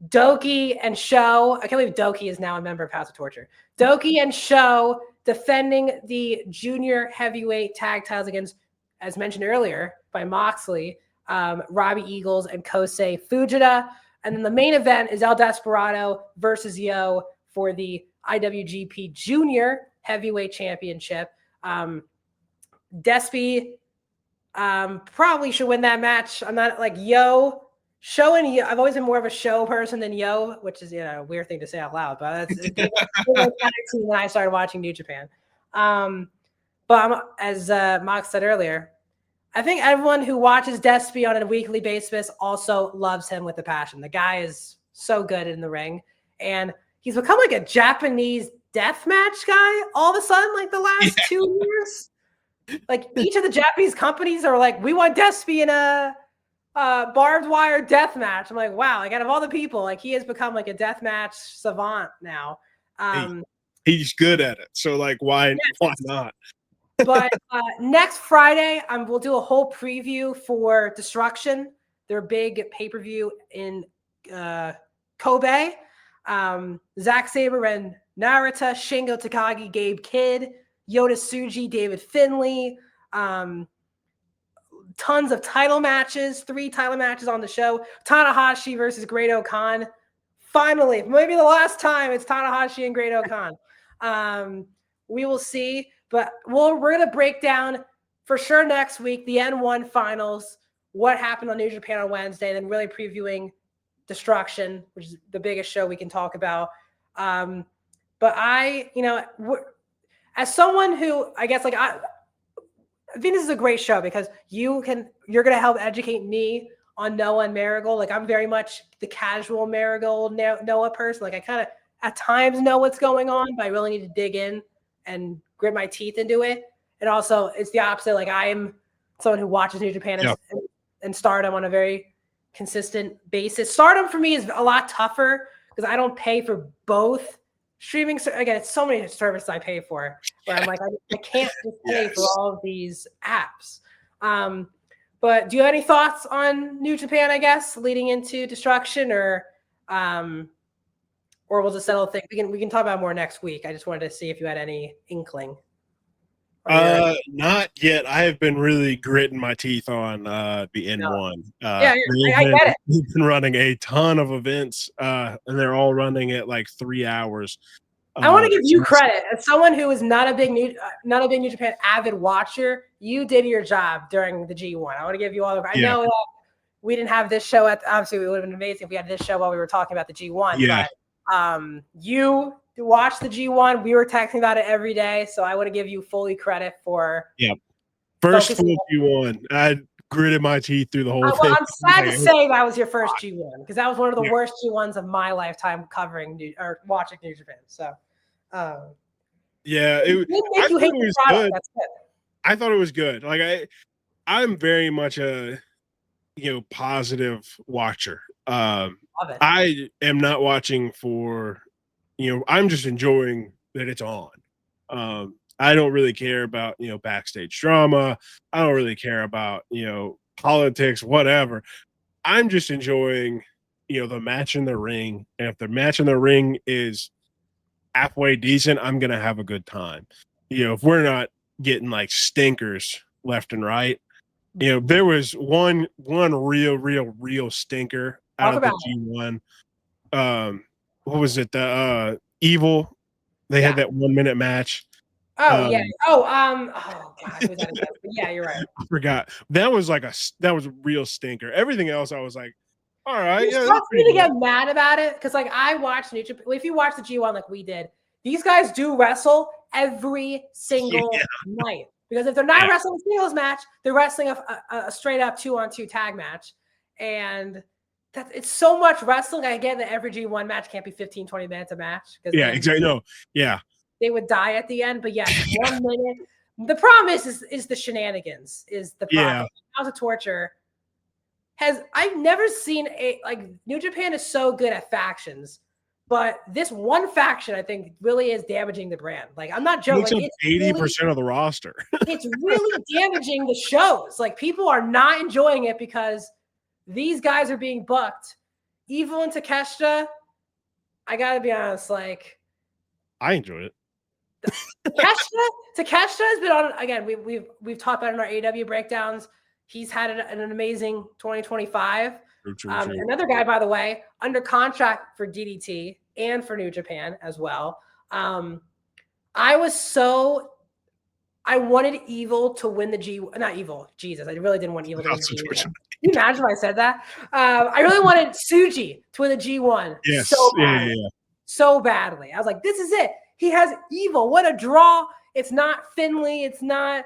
Doki and Sho. I can't believe Doki is now a member of House of Torture. Doki and Sho defending the junior heavyweight tag titles against, as mentioned earlier by Moxley, Robbie Eagles and Kosei Fujita. And then the main event is El Desperado versus Yo for the IWGP Junior Heavyweight Championship. Despy probably should win that match. I'm not like Yo. Sho and Yo. I've always been more of a Sho person than Yo, which is a weird thing to say out loud, but it's when I started watching New Japan. But as Mox said earlier, I think everyone who watches Despy on a weekly basis also loves him with a passion. The guy is so good in the ring, and he's become like a Japanese deathmatch guy all of a sudden, like the last 2 years. Like each of the Japanese companies are like, we want Despy in a barbed wire death match. I'm like, wow, like out of all the people, like he has become like a death match savant now. He's good at it. So like, why not? But next Friday, we'll do a whole preview for Destruction, their big pay-per-view in Kobe. Zack Sabre and Narita, Shingo Takagi, Gabe Kidd, Yota Tsuji, David Finlay, tons of title matches, 3 title matches on the show. Tanahashi versus Great-O-Khan. Finally, maybe the last time it's Tanahashi and Great-O-Khan. We will see, but we're going to break down for sure next week the N1 finals, what happened on New Japan on Wednesday, and then really previewing Destruction, which is the biggest show we can talk about. But as someone who, I guess, I think this is a great show because you're going to help educate me on Noah and Marigold. Like, I'm very much the casual Marigold Noah person. Like, I kind of at times know what's going on, but I really need to dig in and grit my teeth into it. And also, it's the opposite. Like, I am someone who watches New Japan and Stardom on a very consistent basis. Stardom for me is a lot tougher because I don't pay for both streaming. Again, it's so many services I pay for where I'm like, I can't just pay for all of these apps. But do you have any thoughts on New Japan, I guess, leading into Destruction, or we'll just settle things? We can talk about more next week. I just wanted to see if you had any inkling. Not yet. I have been really gritting my teeth on the N1. I get it. We've been running a ton of events, and they're all running at like 3 hours. I want to give you credit as someone who is not a big New Japan avid watcher. You did your job during the G1. I want to give you all the credit. I know that we didn't have this show obviously it would have been amazing if we had this show while we were talking about the G1. Yeah. But you watched the G1. We were texting about it every day, so I want to give you fully credit for. First full G1. I gritted my teeth through the whole thing. I'm sad to say that was your first G1 because that was one of the worst G1s of my lifetime covering or watching New Japan. So, it make you hate the product. That's good. I thought it was good. Like I'm very much a positive watcher. I am not watching for I'm just enjoying that it's on. I don't really care about backstage drama. I don't really care about politics, whatever. I'm just enjoying the match in the ring, and if the match in the ring is halfway decent, I'm gonna have a good time. If we're not getting like stinkers left and right, there was one real stinker out of the G1. What was it? The Evil. They had that 1 minute match. Oh yeah. Oh God, who was that again? Yeah, you're right. I forgot. That was a real stinker. Everything else, I was like, all right. It's tough for me to get mad about it because like I watched New Japan. If you watch the G1 like we did, these guys do wrestle every single night. Because if they're not wrestling a singles match, they're wrestling a straight up 2-on-2 tag match. And it's so much wrestling. I get that every G1 match can't be 15, 20 minutes a match. Exactly. No. Yeah. They would die at the end. But 1 minute. The problem is the shenanigans is the problem. Yeah. House of Torture I've never seen New Japan is so good at factions. But this one faction, I think, really is damaging the brand. Like, I'm not joking. It's 80% of the roster. It's really damaging the shows. Like, people are not enjoying it because these guys are being booked. Evil and Takeshita, I gotta be honest, like, I enjoyed it. Takeshita has been on again. We've talked about it in our AW breakdowns. He's had an amazing 2025. True. Another guy, by the way, under contract for DDT and for New Japan as well. I wanted Evil to win the not Evil. Jesus, I really didn't want Evil to win the G1. Can you imagine if I said that? I really wanted Tsuji to win the G1. Yes. So badly. So badly. I was like, this is it. He has Evil. What a draw. It's not Finley. It's not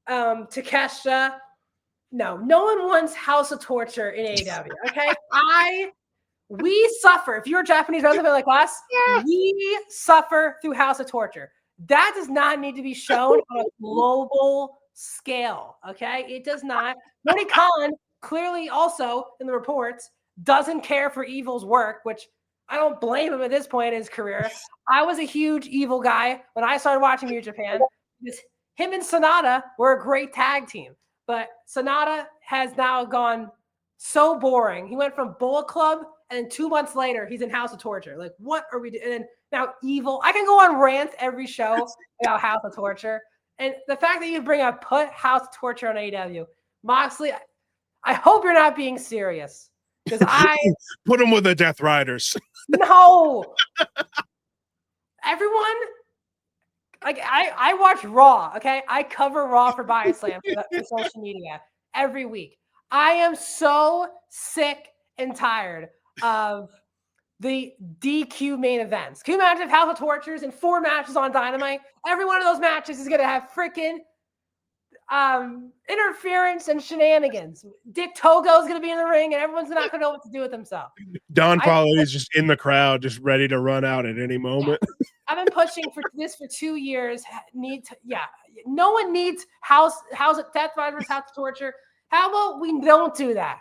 Takeshita. No one wants House of Torture in AEW. Okay. We suffer. If you're a Japanese wrestler like us, we suffer through House of Torture. That does not need to be shown on a global scale. Okay. It does not. Tony Khan clearly also in the reports doesn't care for Evil's work, which I don't blame him at this point in his career. I was a huge Evil guy when I started watching New Japan. Him and Sonata were a great tag team, but Sonata has now gone so boring. He went from Bullet Club, and then 2 months later, he's in House of Torture. Like, what are we doing? And then now Evil. I can go on rants every show about House of Torture. And the fact that you bring up put House of Torture on AEW, Moxley, I hope you're not being serious. Because I put him with the Death Riders. No. Everyone, like I watch Raw, okay? I cover Raw for Bodyslam for social media every week. I am so sick and tired of the DQ main events. Can you imagine if House of Tortures and 4 matches on Dynamite? Every one of those matches is going to have freaking interference and shenanigans. Dick Togo is going to be in the ring, and everyone's not going to know what to do with themselves. Don Paulie is just in the crowd, just ready to run out at any moment. Yeah. I've been pushing for this for 2 years. No one needs House of Death Riders, House of Torture. How about we don't do that?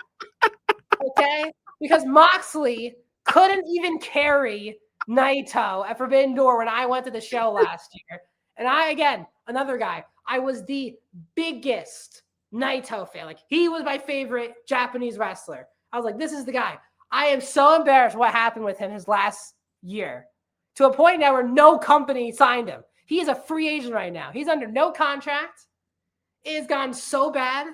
Okay, because Moxley couldn't even carry Naito at Forbidden Door when I went to the show last year, and another guy. I was the biggest Naito fan. Like, he was my favorite Japanese wrestler. I was like, this is the guy. I am so embarrassed what happened with him his last year, to a point now where no company signed him. He is a free agent right now. He's under no contract. It has gone so bad.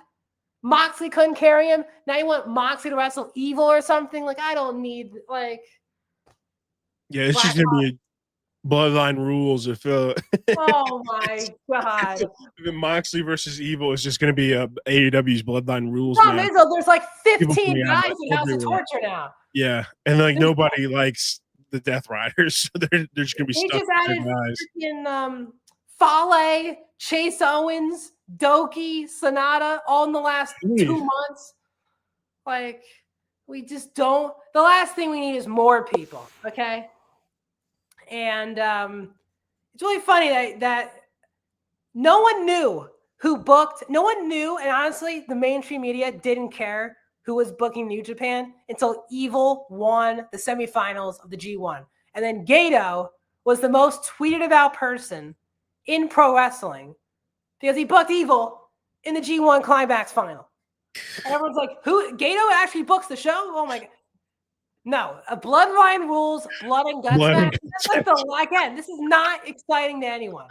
Moxley couldn't carry him. Now you want Moxley to wrestle Evil or something? Like, I don't need, like... Yeah, it's just going to be Bloodline rules. Oh my god! If Moxley versus Evil is just going to be AEW's Bloodline rules. There's like 15 guys in House of Torture now. Yeah, and like nobody likes the Death Riders, so they're just going to be stuck with their guys. Freaking Fale, Chase Owens, Doki, Sonata, all in the last 2 months. Like, we just don't. The last thing we need is more people. Okay. And it's really funny that no one knew who booked. No one knew, and honestly, the mainstream media didn't care who was booking New Japan until Evil won the semifinals of the G1. And then Gato was the most tweeted about person in pro wrestling because he booked Evil in the G1 Climax final. And everyone's like, who? Gato actually books the show? Oh my God. No, a Bloodline rules, blood and guts match. Again, this is not exciting to anyone.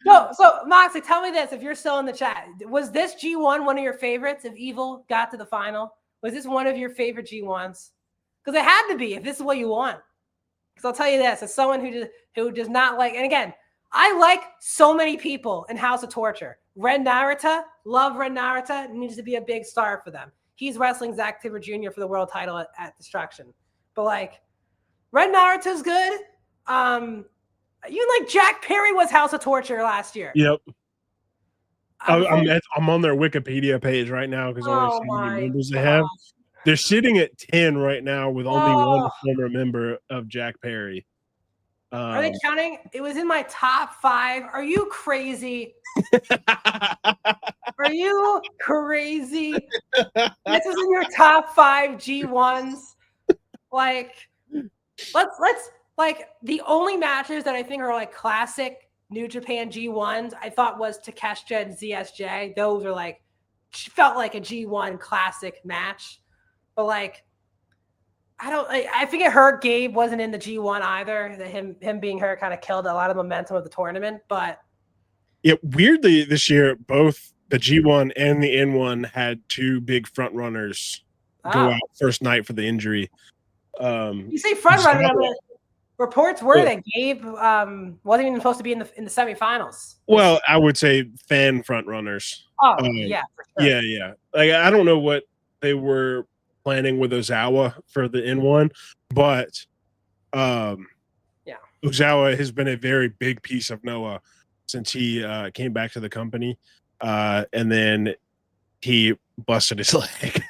So Moxley, tell me this: if you're still in the chat, was this G1 one of your favorites? If Evil got to the final, was this one of your favorite G1s? Because it had to be if this is what you want. Because I'll tell you this: as someone who does not like, and again, I like so many people in House of Torture. Ren Narita, love Ren Narita, needs to be a big star for them. He's wrestling Zack Sabre Jr. for the world title at Destruction. But like, Ren Narita's good. You like Jack Perry was House of Torture last year. Yep. I'm on their Wikipedia page right now because I want to see how many members they have. They're sitting at 10 right now with only one former member of Jack Perry. Are they counting? It was in my top 5. Are you crazy? Are you crazy? This is in your top 5 G1s. Like, let's like the only matches that I think are like classic New Japan G1s I thought was Takeshita and ZSJ. Those are like felt like a G1 classic match, but like I think it hurt Gabe wasn't in the G1 either. That him being hurt kind of killed a lot of momentum of the tournament. But yeah, weirdly this year, both the G1 and the N1 had two big front runners go out first night for the injury. You say front runner, but reports were that Gabe wasn't even supposed to be in the semifinals. Well, I would say fan front runners. Oh, yeah, for sure. Yeah. Like I don't know what they were planning with Ozawa for the N1, but Ozawa has been a very big piece of Noah since he came back to the company, and then he busted his leg.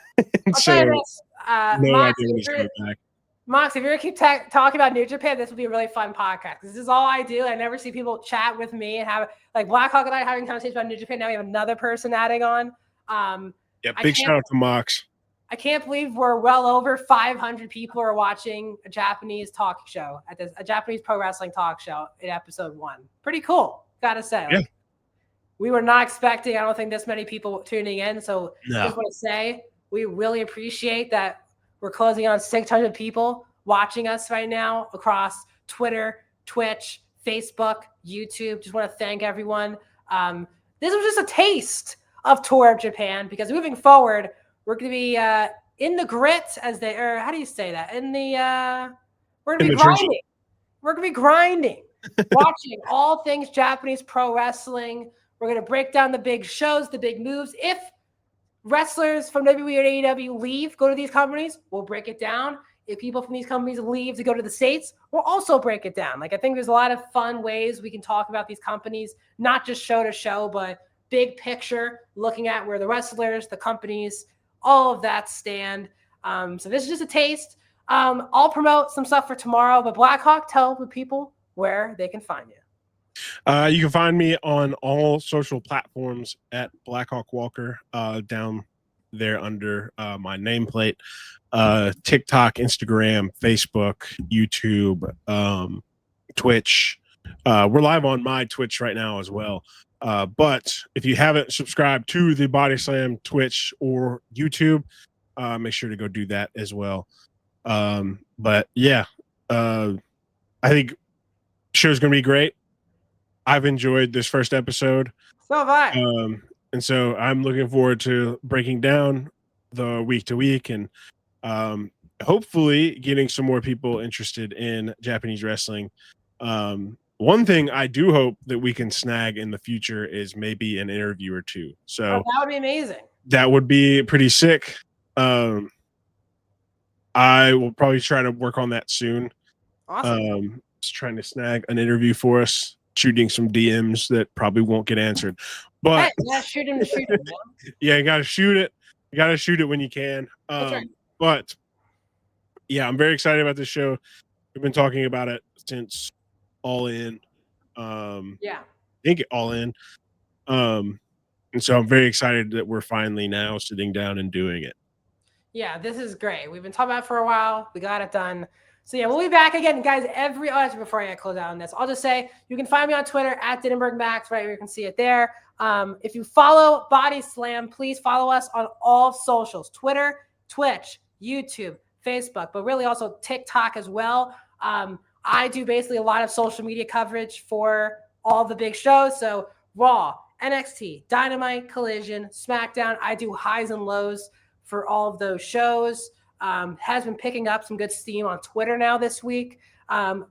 So no idea when he's coming back. Mox, if you're gonna keep talking about New Japan, this will be a really fun podcast. This is all I do. I never see people chat with me and have like Blackhawk and I having conversations about New Japan. Now we have another person adding on. Big shout out to Mox. I can't believe we're well over 500 people are watching a Japanese talk show a Japanese pro wrestling talk show in episode 1. Pretty cool, gotta say. Yeah. Like, we were not expecting, I don't think, this many people tuning in. So just want to say we really appreciate that we're closing on 600 people watching us right now across Twitter, Twitch, Facebook, YouTube. Just want to thank everyone. This was just a taste of Tour of Japan, because moving forward, we're going to be in the grit, or how do you say that? We're going to be grinding. We're going to be grinding, watching all things Japanese pro wrestling. We're going to break down the big shows, the big moves. If wrestlers from WWE and AEW leave, go to these companies, we'll break it down. If people from these companies leave to go to the States, we'll also break it down. Like, I think there's a lot of fun ways we can talk about these companies, not just show to show, but big picture, looking at where the wrestlers, the companies, all of that stand. So this is just a taste. I'll promote some stuff for tomorrow, but Blackhawk, tell the people where they can find you. You can find me on all social platforms at Blackhawk Walker, down there under my nameplate. TikTok, Instagram, Facebook, YouTube, Twitch. We're live on my Twitch right now as well. But if you haven't subscribed to the Bodyslam Twitch or YouTube, make sure to go do that as well. But yeah, I think the show's going to be great. I've enjoyed this first episode. So have I. And so I'm looking forward to breaking down the week to week and hopefully getting some more people interested in Japanese wrestling. One thing I do hope that we can snag in the future is maybe an interview or two. So that would be amazing. That would be pretty sick. I will probably try to work on that soon. Awesome. Just trying to snag an interview for us, shooting some DMs that probably won't get answered. But shoot him to shoot him. Yeah, you gotta shoot it. You gotta shoot it when you can. Right. But yeah, I'm very excited about this show. We've been talking about it since All In. I think All In. And so I'm very excited that we're finally now sitting down and doing it. Yeah, this is great. We've been talking about it for a while. We got it done. So yeah, we'll be back again, guys. Before I close out on this, I'll just say you can find me on Twitter at DinenbergMax, right? You can see it there. If you follow Bodyslam, please follow us on all socials: Twitter, Twitch, YouTube, Facebook, but really also TikTok as well. I do basically a lot of social media coverage for all the big shows. So Raw, NXT, Dynamite, Collision, SmackDown. I do highs and lows for all of those shows. Has been picking up some good steam on Twitter now this week. I'm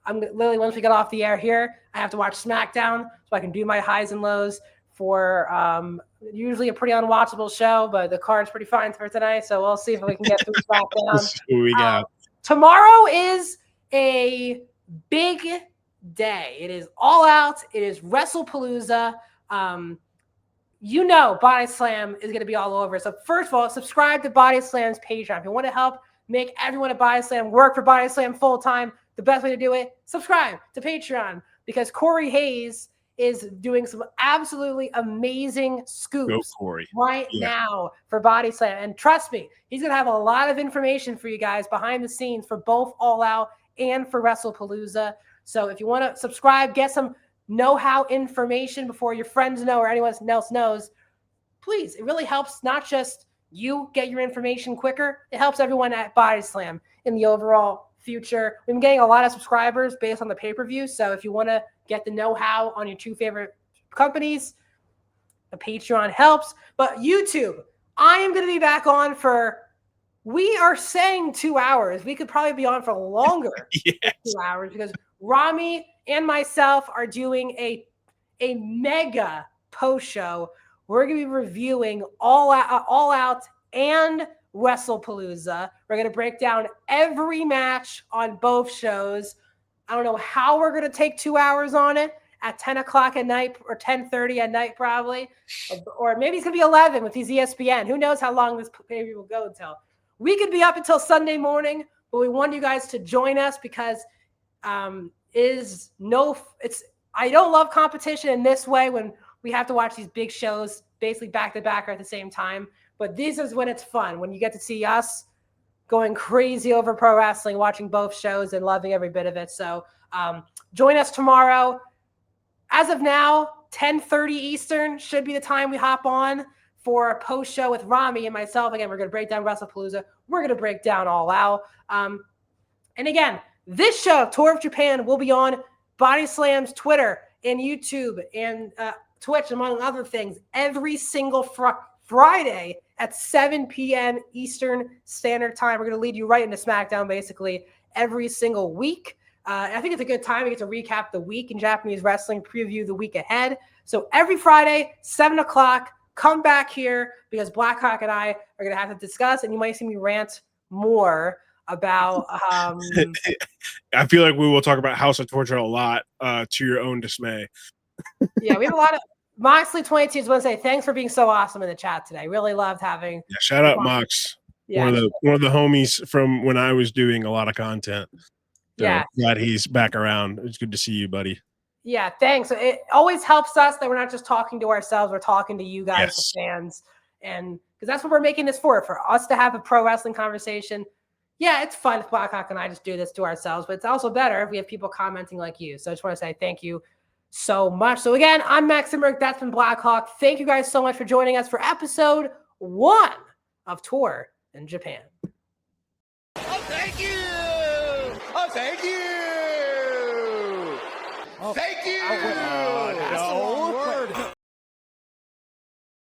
literally, once we get off the air here, I have to watch SmackDown so I can do my highs and lows for usually a pretty unwatchable show, but the card's pretty fine for tonight. So we'll see if we can get through SmackDown. We got. Tomorrow is a big day. It is All Out. It is WrestlePalooza. Bodyslam is going to be all over. So first of all, subscribe to Bodyslam's Patreon. If you want to help make everyone at Bodyslam work for Bodyslam full time, the best way to do it, subscribe to Patreon, because Corey Hayes is doing some absolutely amazing scoops Corey. now for Bodyslam. And trust me, he's going to have a lot of information for you guys behind the scenes for both All Out and for WrestlePalooza. So if you want to subscribe, get some know-how information before your friends know or anyone else knows, please. It really helps not just you get your information quicker, it helps everyone at Bodyslam in the overall future. We've been getting a lot of subscribers based on the pay-per-view. So if you want to get the know-how on your two favorite companies, the Patreon helps. But YouTube, I am going to be back on for, we are saying 2 hours. We could probably be on for longer Yes. than 2 hours because Rami and myself are doing a mega post show. We're going to be reviewing All Out and WrestlePalooza. We're going to break down every match on both shows. I don't know how we're going to take 2 hours on it at 10 o'clock at night or 10:30 at night probably. Or maybe it's going to be 11 with these ESPN. Who knows how long this pay-per-view will go until. We could be up until Sunday morning, but we want you guys to join us because I don't love competition in this way when we have to watch these big shows basically back to back or at the same time. But this is when it's fun, when you get to see us going crazy over pro wrestling, watching both shows and loving every bit of it. So join us tomorrow. As of now, 10:30 Eastern should be the time we hop on for a post show with Rami and myself. Again, we're going to break down WrestlePalooza. We're going to break down All Out. And again, this show, Tour of Japan, will be on Bodyslam's Twitter and YouTube and Twitch, among other things, every single Friday at 7 p.m. Eastern Standard Time. We're going to lead you right into SmackDown basically every single week. I think it's a good time to get to recap the week in Japanese wrestling, preview the week ahead. So every Friday, 7 o'clock, come back here because Blackhawk and I are going to have to discuss, and you might see me rant more about I feel like we will talk about House of Torture a lot, to your own dismay. Yeah, we have a lot of Moxley 22 is want to say thanks for being so awesome in the chat today. Really loved having shout out Mox. Yeah. One of the homies from when I was doing a lot of content. So yeah. Glad he's back around. It's good to see you, buddy. Yeah, thanks. It always helps us that we're not just talking to ourselves, we're talking to you guys, the fans. And because that's what we're making this for us to have a pro wrestling conversation. Yeah, it's fun if Blackhawk and I just do this to ourselves, but it's also better if we have people commenting like you. So I just want to say thank you so much. So again, I'm Max Emmerich. That's been Blackhawk. Thank you guys so much for joining us for episode 1 of Tour in Japan. Oh, thank you. Oh, thank you. Oh, thank you. No.